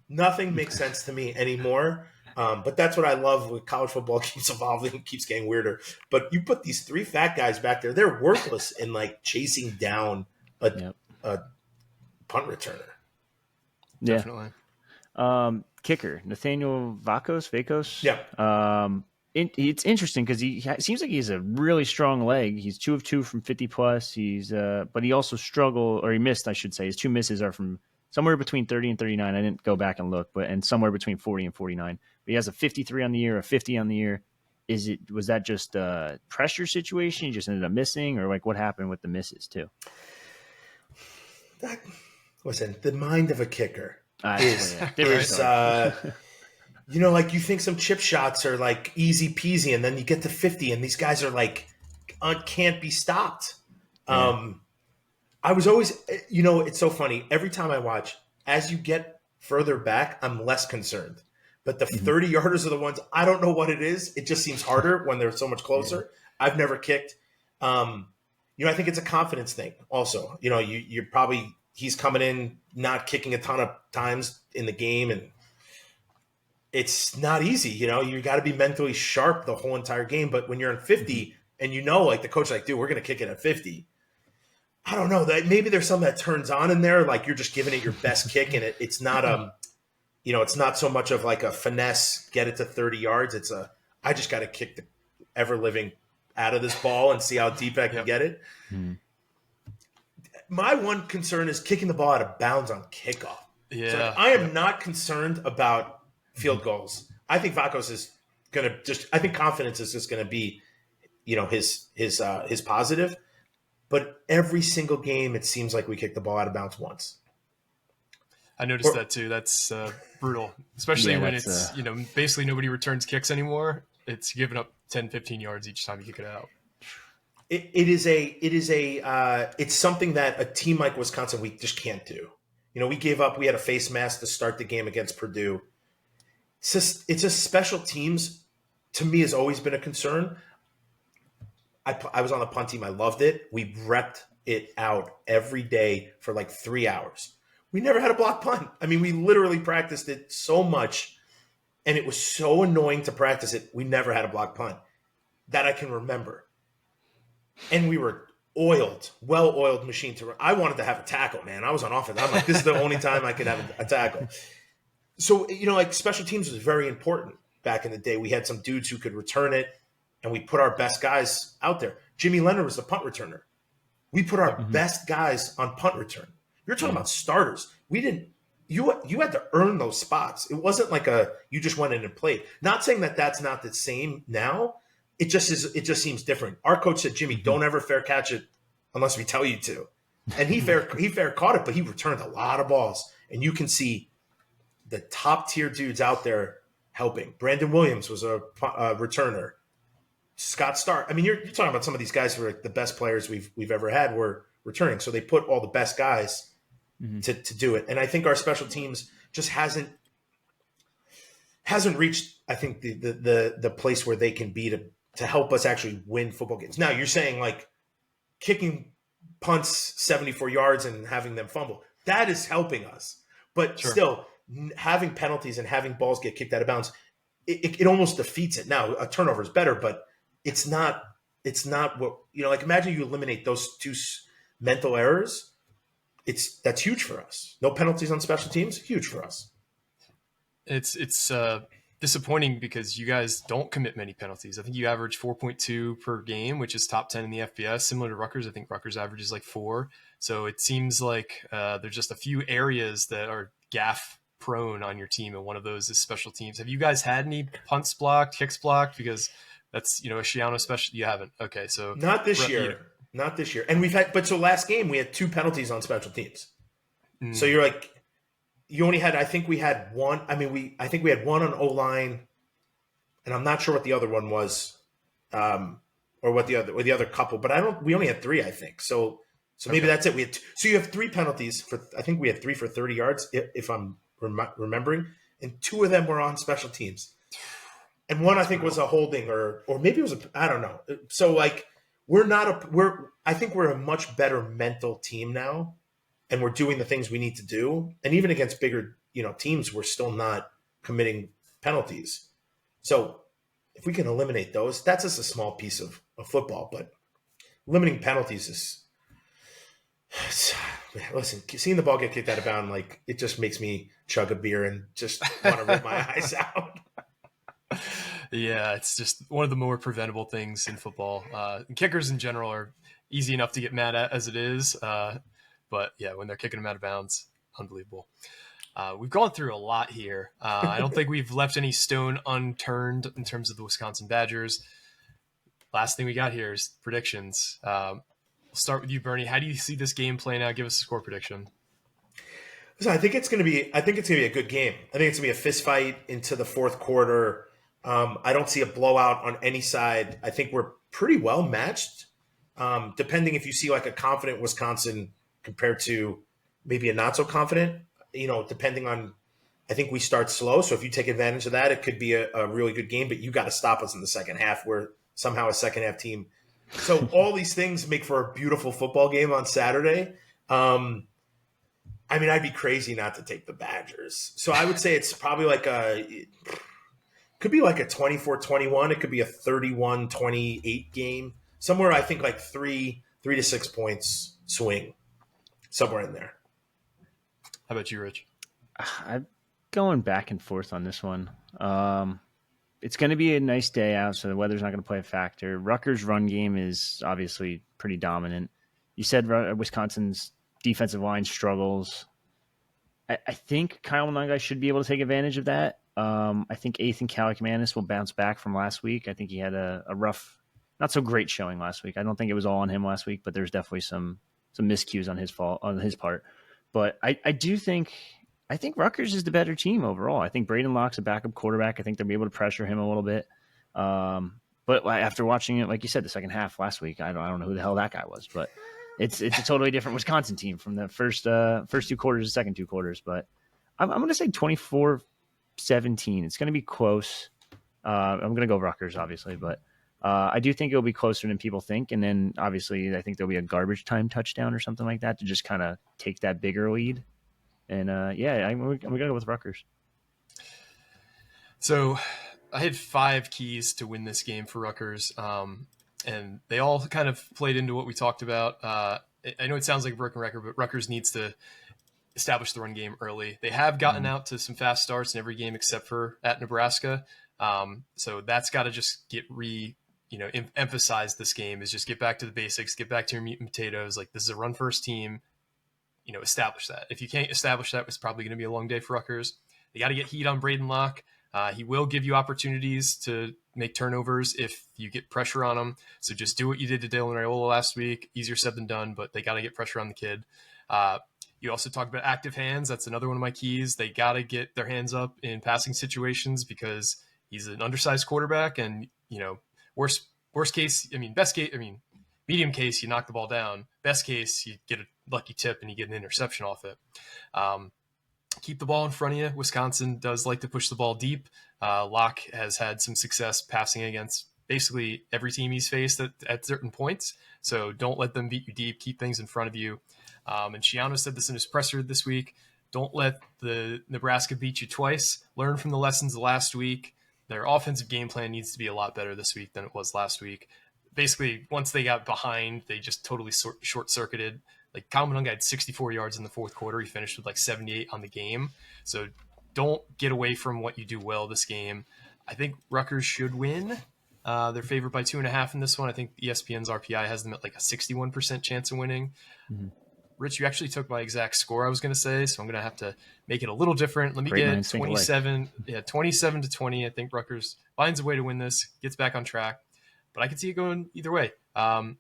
Nothing makes sense to me anymore. But that's what I love with college football. Keeps evolving, keeps getting weirder. But you put these 3 fat guys back there, they're worthless in chasing down a punt returner. Yeah. Definitely. Kicker, Nathaniel Vakos. Yeah. It's interesting because it seems like he has a really strong leg. He's 2 of 2 from 50 plus. But he also he missed, I should say. His 2 misses are from somewhere between 30 and 39. I didn't go back and look, and somewhere between 40 and 49. But he has a 53 on the year, a 50 on the year. Was that just a pressure situation? He just ended up missing, or what happened with the misses too? Listen, the mind of a kicker is you think some chip shots are easy peasy, and then you get to 50, and these guys are can't be stopped. Yeah. I was always, it's so funny. Every time I watch, as you get further back, I'm less concerned. But the 30-yarders are the ones, I don't know what it is. It just seems harder when they're so much closer. Yeah. I've never kicked. I think it's a confidence thing also. You're probably, he's coming in, not kicking a ton of times in the game, and it's not easy. You got to be mentally sharp the whole entire game. But when you're in 50 and the coach dude, we're going to kick it at 50. I don't know, that maybe there's something that turns on in there. You're just giving it your best kick, and it's not it's not so much of a finesse, get it to 30 yards. It's I just got to kick the ever living out of this ball and see how deep I can get it. My one concern is kicking the ball out of bounds on kickoff. Yeah. So I am not concerned about field goals. I think Vakos is going to I think confidence is just going to be, his positive. But every single game, it seems like we kick the ball out of bounds once. I noticed that too. That's brutal, especially when it's, basically nobody returns kicks anymore. It's giving up 10, 15 yards each time you kick it out. It's something that a team like Wisconsin, we just can't do. We gave up. We had a face mask to start the game against Purdue. It's just special teams, to me, has always been a concern. I was on the punt team. I loved it. We repped it out every day for like 3 hours. We never had a block punt. I mean, we literally practiced it so much, and it was so annoying to practice it. We never had a block punt that I can remember. And we were well-oiled machine to run. I wanted to have a tackle, man. I was on offense. I'm like, this is the only time I could have a tackle. So, special teams was very important back in the day. We had some dudes who could return it, and we put our best guys out there. Jimmy Leonard was the punt returner. We put our best guys on punt return. You're talking about starters. We didn't. You had to earn those spots. It wasn't like you just went in and played. Not saying that that's not the same now. It just is. It just seems different. Our coach said, Jimmy, don't ever fair catch it unless we tell you to. And he fair caught it, but he returned a lot of balls. And you can see the top tier dudes out there helping. Brandon Williams was a returner. Scott Stark. I mean, you're talking about some of these guys who are the best players we've ever had were returning. So they put all the best guys to do it. And I think our special teams just hasn't reached, I think, the place where they can be to help us actually win football games. Now, you're saying like kicking punts 74 yards and having them fumble. That is helping us. But still, having penalties and having balls get kicked out of bounds, it almost defeats it. Now, a turnover is better, but it's not what, like imagine you eliminate those two mental errors. That's huge for us. No penalties on special teams, huge for us. It's disappointing because you guys don't commit many penalties. I think you average 4.2 per game, which is top 10 in the FBS, similar to Rutgers. I think Rutgers averages like 4. So it seems like there's just a few areas that are gaff prone on your team, and one of those is special teams. Have you guys had any punts blocked, kicks blocked? Because that's, a Shiano special. You haven't. Okay, so not this year. Not this year. And we've had, but so last game we had 2 penalties on special teams. So you're like, you only had, I think we had one. I mean, I think we had one on O-line, and I'm not sure what the other one was, or what the other couple, but we only had 3, I think. So maybe that's it. We had so you have 3 penalties I think we had 3 for 30 yards, if I'm remembering, and 2 of them were on special teams. And one, I think, was a holding, or maybe it was I don't know. So like, I think we're a much better mental team now, and we're doing the things we need to do. And even against bigger, teams, we're still not committing penalties. So if we can eliminate those, that's just a small piece of football. But limiting penalties is, listen, seeing the ball get kicked out of bounds, like, it just makes me chug a beer and just want to rip my eyes out. Yeah, it's just one of the more preventable things in football. Kickers in general are easy enough to get mad at as it is. But yeah, when they're kicking them out of bounds, unbelievable. We've gone through a lot here. I don't think we've left any stone unturned in terms of the Wisconsin Badgers. Last thing we got here is predictions. We'll start with you, Bernie. How do you see this game playing out? Give us a score prediction. Listen, I think it's going to be a good game. I think it's going to be a fist fight into the fourth quarter. I don't see a blowout on any side. I think we're pretty well matched, depending if you see like a confident Wisconsin compared to maybe a not so confident, depending on, I think we start slow. So if you take advantage of that, it could be a really good game, but you got to stop us in the second half. We're somehow a second half team. So all these things make for a beautiful football game on Saturday. I'd be crazy not to take the Badgers. So I would say it's probably like could be like a 24-21. It could be a 31-28 game. Somewhere, I think, like 3 to 6 points swing. Somewhere in there. How about you, Rich? I'm going back and forth on this one. It's going to be a nice day out, so the weather's not going to play a factor. Rutgers' run game is obviously pretty dominant. You said Wisconsin's defensive line struggles. I think Kyle Monangai should be able to take advantage of that. I think Ethan Kaliakmanis will bounce back from last week. I think he had a rough, not so great showing last week. I don't think it was all on him last week, but there's definitely some miscues on his part. But I think Rutgers is the better team overall. I think Braedyn Locke's a backup quarterback. I think they'll be able to pressure him a little bit. But after watching it, like you said, the second half last week, I don't know who the hell that guy was, but it's a totally different Wisconsin team from the first two quarters to second two quarters. But I'm going to say 24-17. It's going to be close. I'm going to go Rutgers, obviously, but I do think it'll be closer than people think. And then obviously I think there'll be a garbage time touchdown or something like that to just kind of take that bigger lead. And I'm going to go with Rutgers. So I had 5 keys to win this game for Rutgers, and they all kind of played into what we talked about. I know it sounds like a broken record, but Rutgers needs to establish the run game early. They have gotten out to some fast starts in every game except for at Nebraska. So that's got to just get emphasize this game, is just get back to the basics, get back to your meat and potatoes. Like, this is a run first team, establish that. If you can't establish that, it's probably going to be a long day for Rutgers. They got to get heat on Braedyn Locke. He will give you opportunities to make turnovers if you get pressure on him. So just do what you did to Dylan Raiola last week. Easier said than done, but they got to get pressure on the kid. You also talked about active hands. That's another one of my keys. They got to get their hands up in passing situations because he's an undersized quarterback. And, worst case, medium case, you knock the ball down. Best case, you get a lucky tip and you get an interception off it. Keep the ball in front of you. Wisconsin does like to push the ball deep. Locke has had some success passing against basically every team he's faced at certain points. So don't let them beat you deep. Keep things in front of you. And Schiano said this in his presser this week. Don't let the Nebraska beat you twice. Learn from the lessons of last week. Their offensive game plan needs to be a lot better this week than it was last week. Basically, once they got behind, they just totally short-circuited. Like, Kyle Monangai had 64 yards in the fourth quarter. He finished with like 78 on the game. So don't get away from what you do well this game. I think Rutgers should win. They're favored by 2.5 in this one. I think ESPN's RPI has them at like a 61% chance of winning. Mm-hmm. Rich, you actually took my exact score I was going to say, so I'm going to have to make it a little different. Let me get 27. Yeah, 27-20. I think Rutgers finds a way to win this, gets back on track. But I could see it going either way. I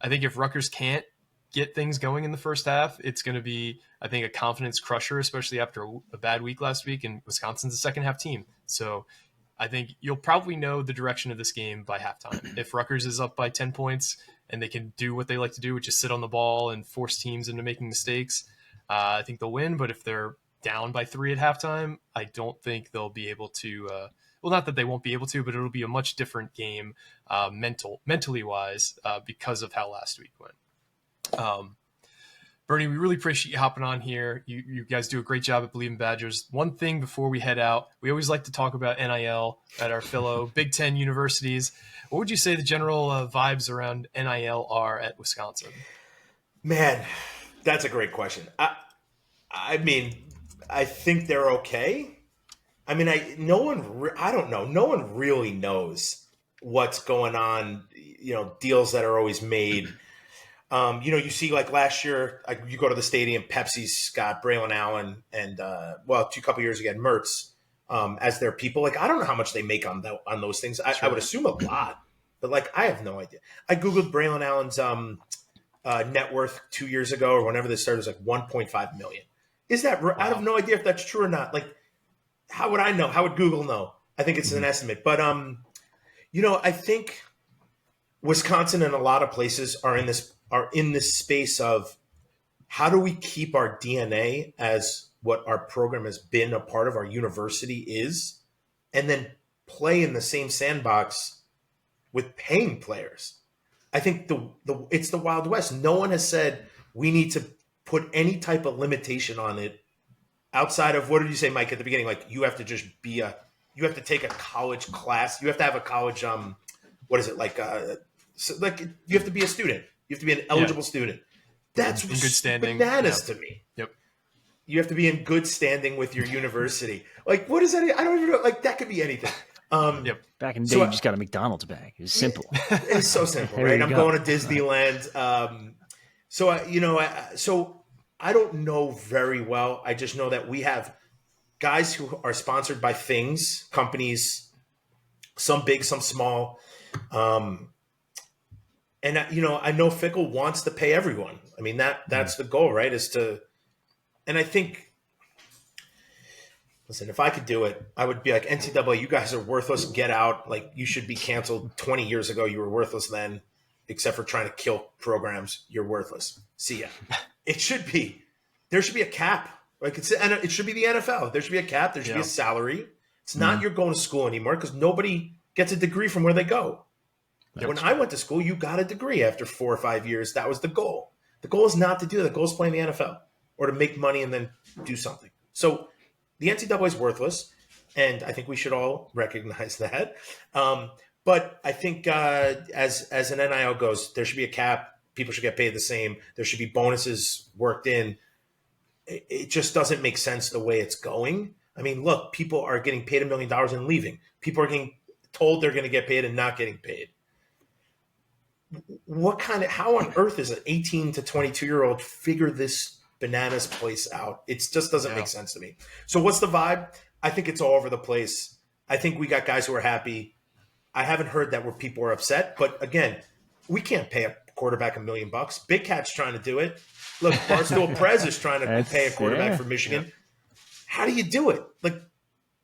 think if Rutgers can't get things going in the first half, it's going to be, I think, a confidence crusher, especially after a bad week last week. And Wisconsin's a second half team. So I think you'll probably know the direction of this game by halftime. If Rutgers is up by 10 points and they can do what they like to do, which is sit on the ball and force teams into making mistakes, I think they'll win. But if they're down by 3 at halftime, I don't think they'll be able to, well, not that they won't be able to, but it'll be a much different game mentally wise because of how last week went. Bernie, we really appreciate you hopping on here. You guys do a great job at Believing Badgers. One thing before we head out, we always like to talk about NIL at our fellow Big Ten universities. What would you say the general vibes around NIL are at Wisconsin? Man, that's a great question. I mean, I think they're okay. I mean, I don't know. No one really knows what's going on. Deals that are always made. You see, like last year, you go to the stadium, Pepsi's got Braylon Allen and, a couple years ago, Mertz as their people. Like, I don't know how much they make on those things. I would assume a lot, but I have no idea. I Googled Braylon Allen's net worth 2 years ago or whenever this started, it was like 1.5 million. Is that right? Wow. I have no idea if that's true or not. Like, how would I know? How would Google know? I think it's an estimate. But, I think Wisconsin and a lot of places are in this space of how do we keep our DNA as what our program has been a part of our university is, and then play in the same sandbox with paying players. I think it's the Wild West. No one has said we need to put any type of limitation on it outside of, what did you say, Mike, at the beginning? Like, you have to just you have to take a college class. You have to have a college, what is it? You have to be a student. You have to be an eligible student. That's in good standing. Bananas to me. Yep. You have to be in good standing with your university. Like, what is that? I don't even know. Like, that could be anything. Yep. Back in the day, you just got a McDonald's bag. It was simple. It's so simple, right? I'm going to Disneyland. So I don't know very well. I just know that we have guys who are sponsored by things, companies, some big, some small. And I know Fickell wants to pay everyone. I mean, that's the goal, right? And I think, listen, if I could do it, I would be like, NCAA, you guys are worthless. Get out. Like, you should be canceled 20 years ago. You were worthless then, except for trying to kill programs. You're worthless. See ya. There should be a cap. Like, it should be the NFL. There should be a cap. There should be a salary. It's not you're going to school anymore, because nobody gets a degree from where they go. When I went to school, you got a degree after 4 or 5 years. That was the goal. The goal is not to do that. The goal is play in the NFL or to make money and then do something. So the NCAA is worthless, and I think we should all recognize that. But I think as an NIL goes, there should be a cap. People should get paid the same. There should be bonuses worked in. It just doesn't make sense the way it's going. I mean, look, people are getting paid $1 million and leaving. People are getting told they're going to get paid and not getting paid. How on earth is an 18 to 22-year-old figure this bananas place out? It just doesn't make sense to me. So what's the vibe? I think it's all over the place. I think we got guys who are happy. I haven't heard that where people are upset. But again, we can't pay a quarterback $1 million. Big Cat's trying to do it. Look, Barstool Prez is trying to pay a quarterback for Michigan. Yeah. How do you do it? Like,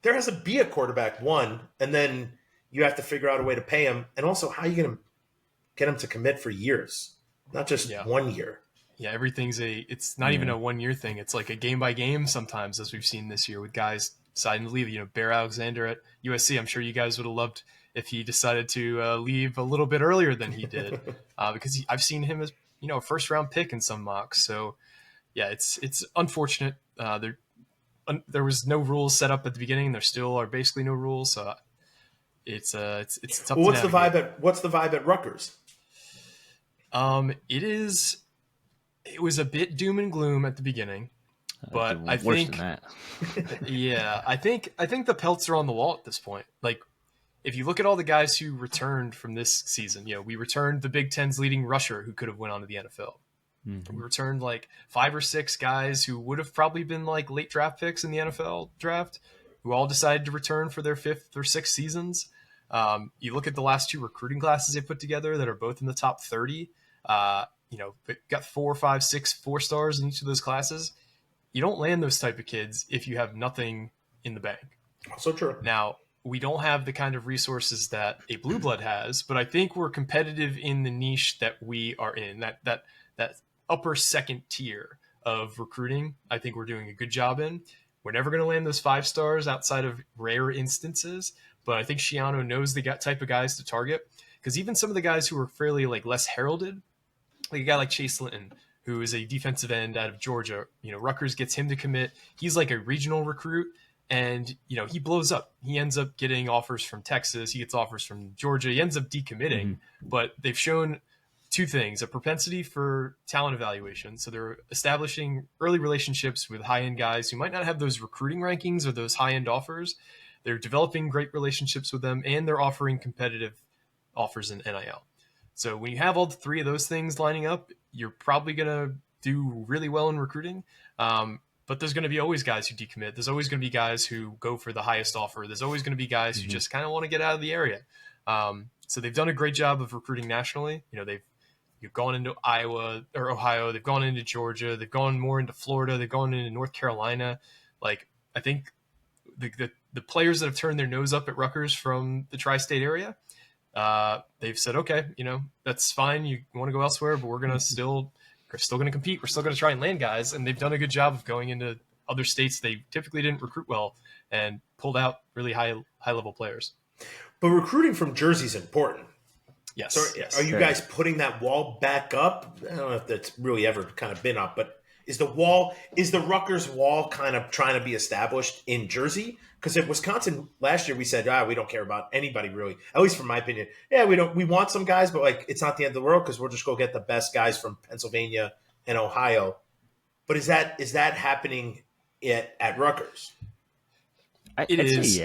there has to be a quarterback, one, and then you have to figure out a way to pay him. And also, how are you going to get him to commit for years, not just 1 year? Yeah, it's not even a 1 year thing. It's like a game by game sometimes, as we've seen this year with guys deciding to leave. Bear Alexander at USC, I'm sure you guys would have loved if he decided to leave a little bit earlier than he did, because I've seen him as a first round pick in some mocks. So yeah, it's unfortunate. There was no rules set up at the beginning. There still are basically no rules. So it's tough. Well, what's the vibe at Rutgers? It was a bit doom and gloom at the beginning, but I think I think the pelts are on the wall at this point. Like, if you look at all the guys who returned from this season, we returned the Big Ten's leading rusher who could have went on to the NFL. Mm-hmm. We returned like 5 or 6 guys who would have probably been like late draft picks in the NFL draft, who all decided to return for their 5th or 6th seasons. You look at the last 2 recruiting classes they put together that are both in the top 30. Got 4, 5, 6 4-stars in each of those classes. You don't land those type of kids if you have nothing in the bank. So true. Now, we don't have the kind of resources that a blue blood has, but I think we're competitive in the niche that we are in, that upper second tier of recruiting. I think we're doing a good job in. We're never going to land those 5 stars outside of rare instances, but I think Schiano knows the type of guys to target, because even some of the guys who are fairly like less heralded, like a guy like Chase Linton, who is a defensive end out of Georgia, Rutgers gets him to commit. He's like a regional recruit, and he blows up. He ends up getting offers from Texas. He gets offers from Georgia. He ends up decommitting, but they've shown 2 things: a propensity for talent evaluation. So they're establishing early relationships with high-end guys who might not have those recruiting rankings or those high-end offers. They're developing great relationships with them, and they're offering competitive offers in NIL. So when you have all 3 of those things lining up, you're probably going to do really well in recruiting. But there's going to be always guys who decommit. There's always going to be guys who go for the highest offer. There's always going to be guys who just kind of want to get out of the area. So they've done a great job of recruiting nationally. You've gone into Iowa or Ohio. They've gone into Georgia. They've gone more into Florida. They've gone into North Carolina. Like, I think the players that have turned their nose up at Rutgers from the tri-state area, they've said, okay, that's fine. You want to go elsewhere, but we're still going to compete. We're still going to try and land guys. And they've done a good job of going into other states they typically didn't recruit well and pulled out really high level players. But recruiting from Jersey is important. Yes. So yes. Are you guys putting that wall back up? I don't know if that's really ever kind of been up, but is the Rutgers wall kind of trying to be established in Jersey? Because at Wisconsin last year, we said, we don't care about anybody really, at least from my opinion. Yeah, we want some guys, but like, it's not the end of the world because we'll just go get the best guys from Pennsylvania and Ohio. But is that happening at Rutgers? It is.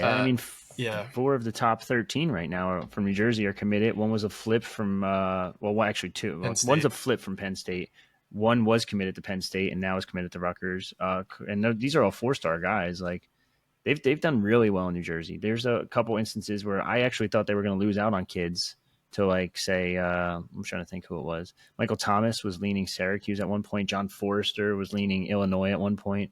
Yeah. 4 of the top 13 right now from New Jersey are committed. One was a flip from, actually 2. One's a flip from Penn State. One was committed to Penn State and now is committed to Rutgers. And these are all 4-star guys. Like they've done really well in New Jersey. There's a couple instances where I actually thought they were going to lose out on kids to like say, I'm trying to think who it was. Michael Thomas was leaning Syracuse at one point. John Forrester was leaning Illinois at one point.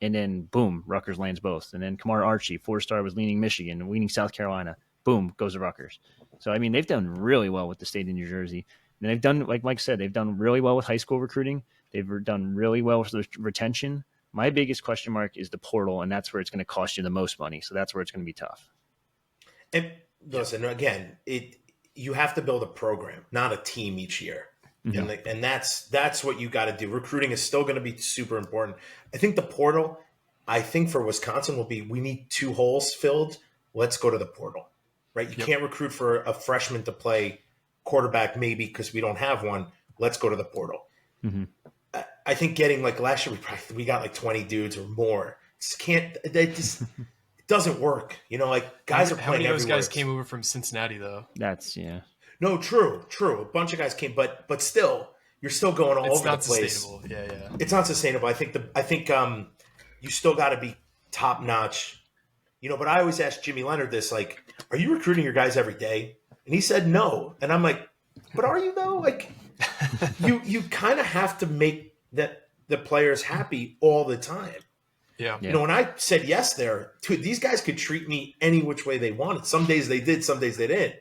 And then boom, Rutgers lands both. And then Kamar Archie, 4-star, was leaning Michigan and leaning South Carolina. Boom, goes to Rutgers. So, I mean, they've done really well with the state of New Jersey. And they've done, like Mike said, they've done really well with high school recruiting. They've done really well with the retention. My biggest question mark is the portal, and that's where it's going to cost you the most money. So that's where it's going to be tough. And listen, again, you have to build a program, not a team each year. Mm-hmm. And that's what you got to do. Recruiting is still going to be super important. I think the portal, I think for Wisconsin will be, we need 2 holes filled. Let's go to the portal, right? You can't recruit for a freshman to play quarterback maybe because we don't have one. Let's go to the portal. Mm-hmm. I think getting like last year, we got like 20 dudes or more. It doesn't work. You know, like guys are playing everywhere. How many of those guys came over from Cincinnati though? That's No, true. A bunch of guys came, but still, you're still going all over the place. It's not sustainable. Yeah. It's not sustainable. I think you still got to be top notch. You know, but I always ask Jimmy Leonard this, like, are you recruiting your guys every day? And he said no. And I'm like, but are you though? Like, you kind of have to make the players happy all the time. Yeah. You know, when I said yes there, these guys could treat me any which way they wanted. Some days they did, some days they didn't.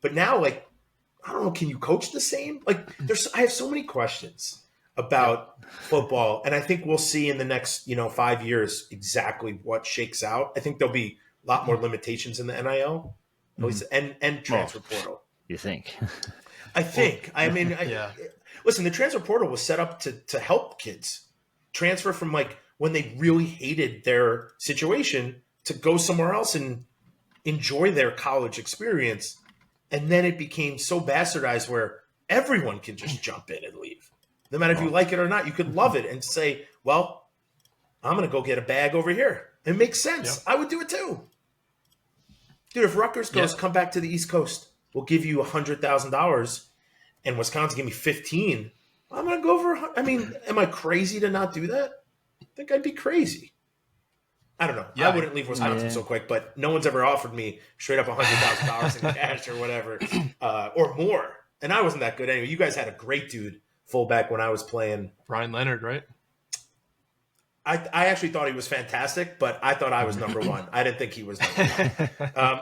But now, like, I don't know, can you coach the same? Like, I have so many questions about football, and I think we'll see in the next, 5 years exactly what shakes out. I think there'll be a lot more limitations in the NIL and transfer portal. You think? I think. I mean, listen, the transfer portal was set up to help kids transfer from like when they really hated their situation to go somewhere else and enjoy their college experience. And then it became so bastardized where everyone can just jump in and leave. No matter if you like it or not, you could love it and say, well, I'm going to go get a bag over here. It makes sense. Yep. I would do it too. Dude, if Rutgers goes, come back to the East Coast, we'll give you $100,000 and Wisconsin give me 15. I'm going to go for, I mean, am I crazy to not do that? I think I'd be crazy. I don't know. Yeah, I wouldn't leave Wisconsin so quick, but no one's ever offered me straight up $100,000 in cash or whatever, or more. And I wasn't that good anyway. You guys had a great dude fullback when I was playing. Brian Leonard, right? I actually thought he was fantastic, but I thought I was number one. I didn't think he was number one.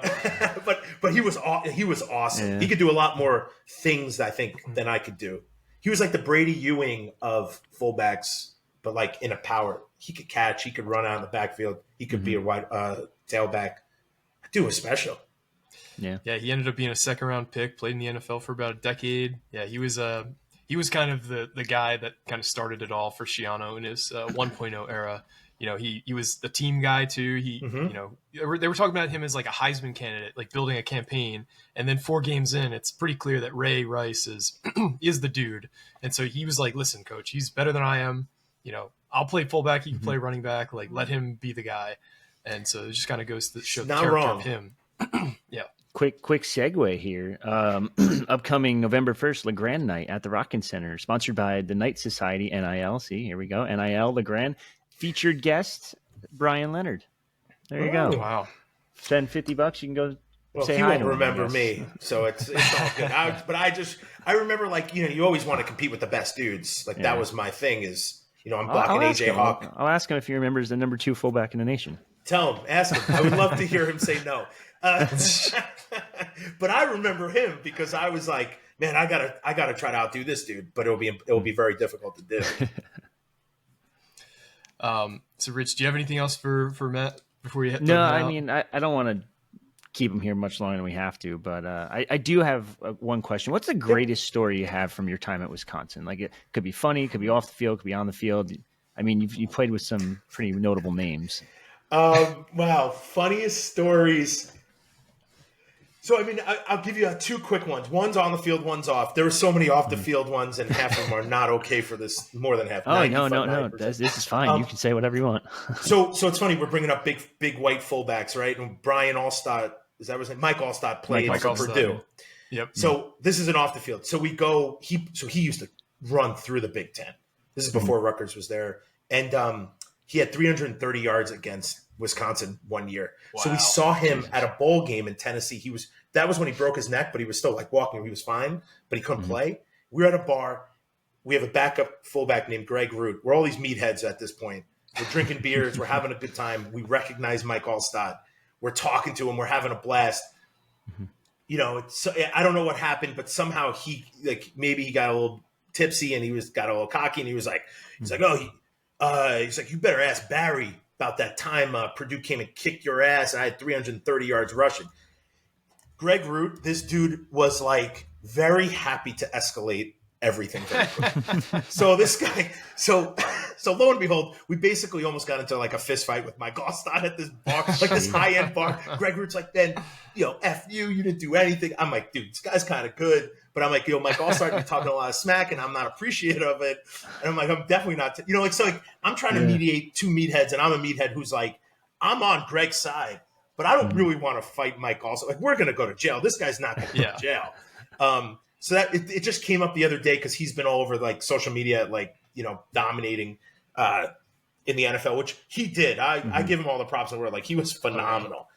But he was awesome. Yeah. He could do a lot more things, I think, than I could do. He was like the Brady Ewing of fullbacks, but like in a power. He could catch. He could run out in the backfield. He could be a wide tailback. Dude was special. Yeah. Yeah, he ended up being a second-round pick, played in the NFL for about a decade. Yeah, he was kind of the guy that kind of started it all for Schiano in his 1.0 era. You know, he was the team guy too. He, they were talking about him as like a Heisman candidate, like building a campaign. And then 4 games in, it's pretty clear that Ray Rice is the dude. And so he was like, listen, coach, he's better than I am. You know, I'll play fullback. He can play running back. Like, let him be the guy. And so it just kind of goes to show the character of him. Yeah. Quick segue here. Upcoming November 1st, LeGrand Night at the Rockin' Center, sponsored by the Knight Society, NIL. See, here we go. NIL, LeGrand. Featured guest, Brian Leonard. There you go. Wow. Spend $50, you can go say he hi won't to remember him, me, so it's all good. I remember, like, you always want to compete with the best dudes. Like, that was my thing is, I'm blocking AJ Hawk. I'll ask him if he remembers the number 2 fullback in the nation. Tell him. Ask him. I would love to hear him say no. But I remember him because I was like, man, I gotta try to outdo this dude, but it'll be very difficult to do. So Rich, do you have anything else for Matt before you? No, I mean, I don't want to keep him here much longer than we have to, but I do have one question. What's the greatest story you have from your time at Wisconsin? Like, it could be funny, it could be off the field, it could be on the field. I mean, you played with some pretty notable names. Wow, funniest stories. So, I mean, I'll give you 2 quick ones. One's on the field, one's off. There were so many off the field ones, and half of them are not okay for this. More than half. Oh, no. This is fine. You can say whatever you want. So it's funny. We're bringing up big white fullbacks, right? And Brian Allstott, is that his name? Mike Allstott played for Purdue. Yep. So this is an off the field. So we go. He used to run through the Big Ten. This is before Rutgers was there. And he had 330 yards against Wisconsin one year. Wow. So we saw him at a bowl game in Tennessee. That was when he broke his neck, but he was still like walking. He was fine, but he couldn't play. We were at a bar. We have a backup fullback named Greg Root. We're all these meatheads at this point. We're drinking beers. We're having a good time. We recognize Mike Allstott. We're talking to him. We're having a blast. You know, I don't know what happened, but somehow maybe he got a little tipsy and got a little cocky, and he was like, he's like, you better ask Barry about that time Purdue came and kicked your ass. And I had 330 yards rushing. Greg Root, this dude was like very happy to escalate everything very quick. So this guy, so lo and behold, we basically almost got into like a fist fight with Mike Allstott at this bar, like this high-end bar. Greg Root's like, man, F you didn't do anything. I'm like, dude, this guy's kind of good. But I'm like, Mike Allstott, you're talking a lot of smack, and I'm not appreciative of it. And I'm like, I'm definitely not, I'm trying to mediate two meatheads, and I'm a meathead who's like, I'm on Greg's side, but I don't really want to fight Mike Allstott. Like, we're going to go to jail. This guy's not going to go to jail. So that it just came up the other day because he's been all over like social media, like, dominating in the NFL, which he did. I give him all the props in the world. Like, he was phenomenal.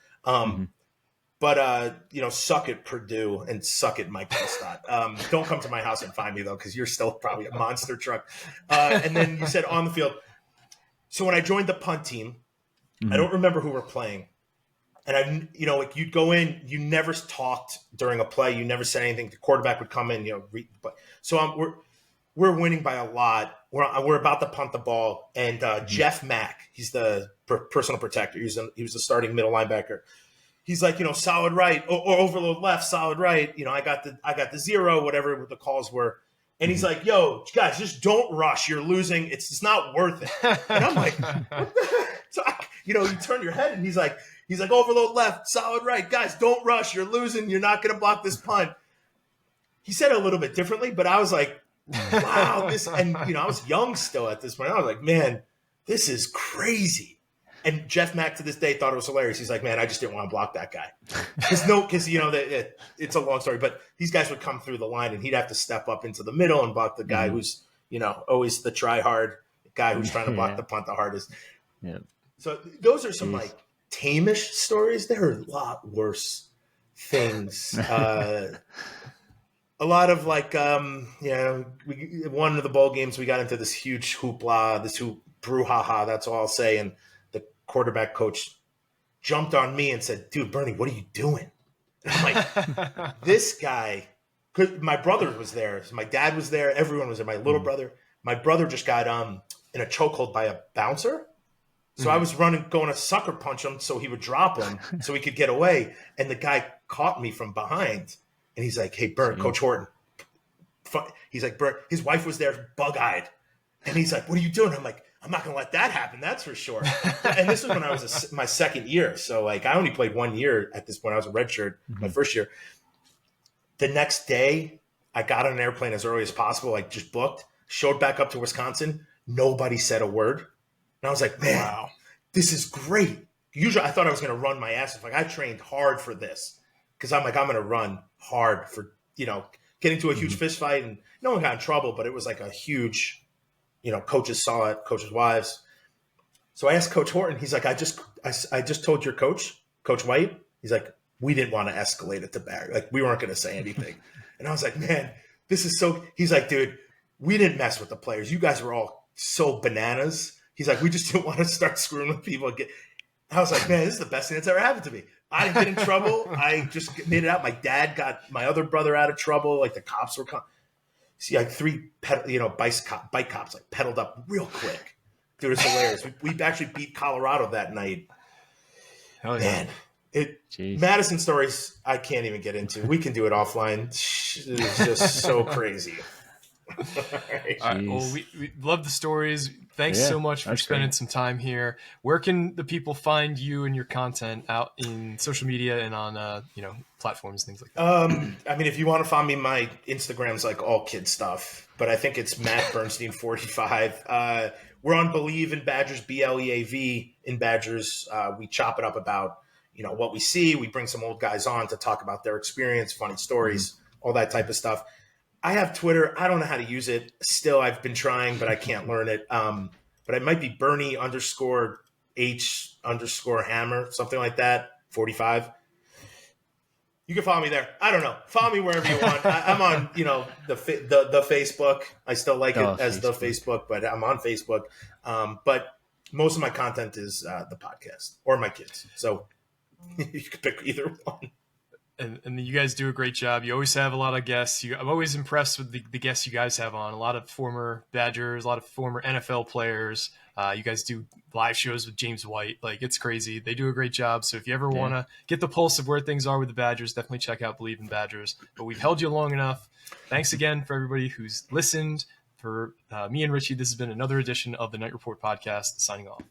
But suck it Purdue and suck it Mike Allstott. Don't come to my house and find me though, because you're still probably a monster truck. And then you said on the field. So when I joined the punt team, I don't remember who we're playing. And you'd go in, you never talked during a play. You never said anything. The quarterback would come in, So we're winning by a lot. We're about to punt the ball. And Jeff Mack, he's the personal protector. He was the starting middle linebacker. He's like, solid right or overload left, solid right. I got the 0, whatever the calls were. And he's like, yo, guys, just don't rush. You're losing. It's just not worth it. And I'm like, what the heck? So you turn your head and he's like, overload left, solid right. Guys, don't rush. You're losing. You're not going to block this punt. He said it a little bit differently, but I was like, wow, and I was young still at this point. I was like, man, this is crazy. And Jeff Mack to this day thought it was hilarious. He's like, man, I just didn't want to block that guy. Because it's a long story, but these guys would come through the line and he'd have to step up into the middle and block the guy who's, always the try hard guy who's trying to block the punt the hardest. Yeah. So those are some like tamish stories. There are a lot worse things. A lot of like, one of the bowl games, we got into this huge hoopla, this brouhaha, that's all I'll say. And the quarterback coach jumped on me and said, dude, Bernie, what are you doing? And I'm like, this guy, my brother was there. My dad was there. Everyone was there. My little brother. My brother just got in a chokehold by a bouncer. So I was going to sucker punch him so he would drop him so he could get away. And the guy caught me from behind. And he's like, hey, Bert, Coach Horton. He's like, Bert, his wife was there bug-eyed. And he's like, what are you doing? I'm like, I'm not going to let that happen. That's for sure. And this was when I was my second year. So like I only played 1 year at this point. I was a redshirt my first year. The next day, I got on an airplane as early as possible, like just booked, showed back up to Wisconsin. Nobody said a word. And I was like, man, this is great. Usually I thought I was going to run my ass off. Like I trained hard for this because I'm like, I'm going to run hard for, getting to a huge fist fight. And no one got in trouble, but it was like a huge, coaches saw it, coaches' wives. So I asked Coach Horton, he's like, I just told your coach, Coach White, he's like, we didn't want to escalate it to Barry. Like we weren't going to say anything. And I was like, man, this is so, he's like, dude, we didn't mess with the players. You guys were all so bananas. He's like, we just didn't want to start screwing with people. I was like, man, this is the best thing that's ever happened to me. I didn't get in trouble. I just made it out. My dad got my other brother out of trouble. Like the cops were see, like 3 bike cops like pedaled up real quick. Dude, it's hilarious. We actually beat Colorado that night. Hell yeah. Man, Madison stories I can't even get into. We can do it offline. It's just so crazy. All right. Well, we love the stories. Thanks so much for spending some time here. Where can the people find you and your content out in social media and on platforms, things like that? I mean, if you want to find me, my Instagram's like all kid stuff, but I think it's Matt Bernstein 45. We're on Believe in Badgers, BLEAV in Badgers. We chop it up about what we see. We bring some old guys on to talk about their experience, funny stories, all that type of stuff. I have Twitter. I don't know how to use it. Still, I've been trying, but I can't learn it. But it might be Bernie_H_Hammer, something like that. 45. You can follow me there. I don't know. Follow me wherever you want. I'm on, the Facebook. I still like it as the Facebook, but I'm on Facebook. But most of my content is the podcast or my kids. So you can pick either one. And you guys do a great job. You always have a lot of guests. I'm always impressed with the guests you guys have on. A lot of former Badgers, a lot of former NFL players. You guys do live shows with James White. Like, it's crazy. They do a great job. So if you ever want to get the pulse of where things are with the Badgers, definitely check out Believe in Badgers. But we've held you long enough. Thanks again for everybody who's listened. For me and Richie, this has been another edition of the Knight Report podcast. Signing off.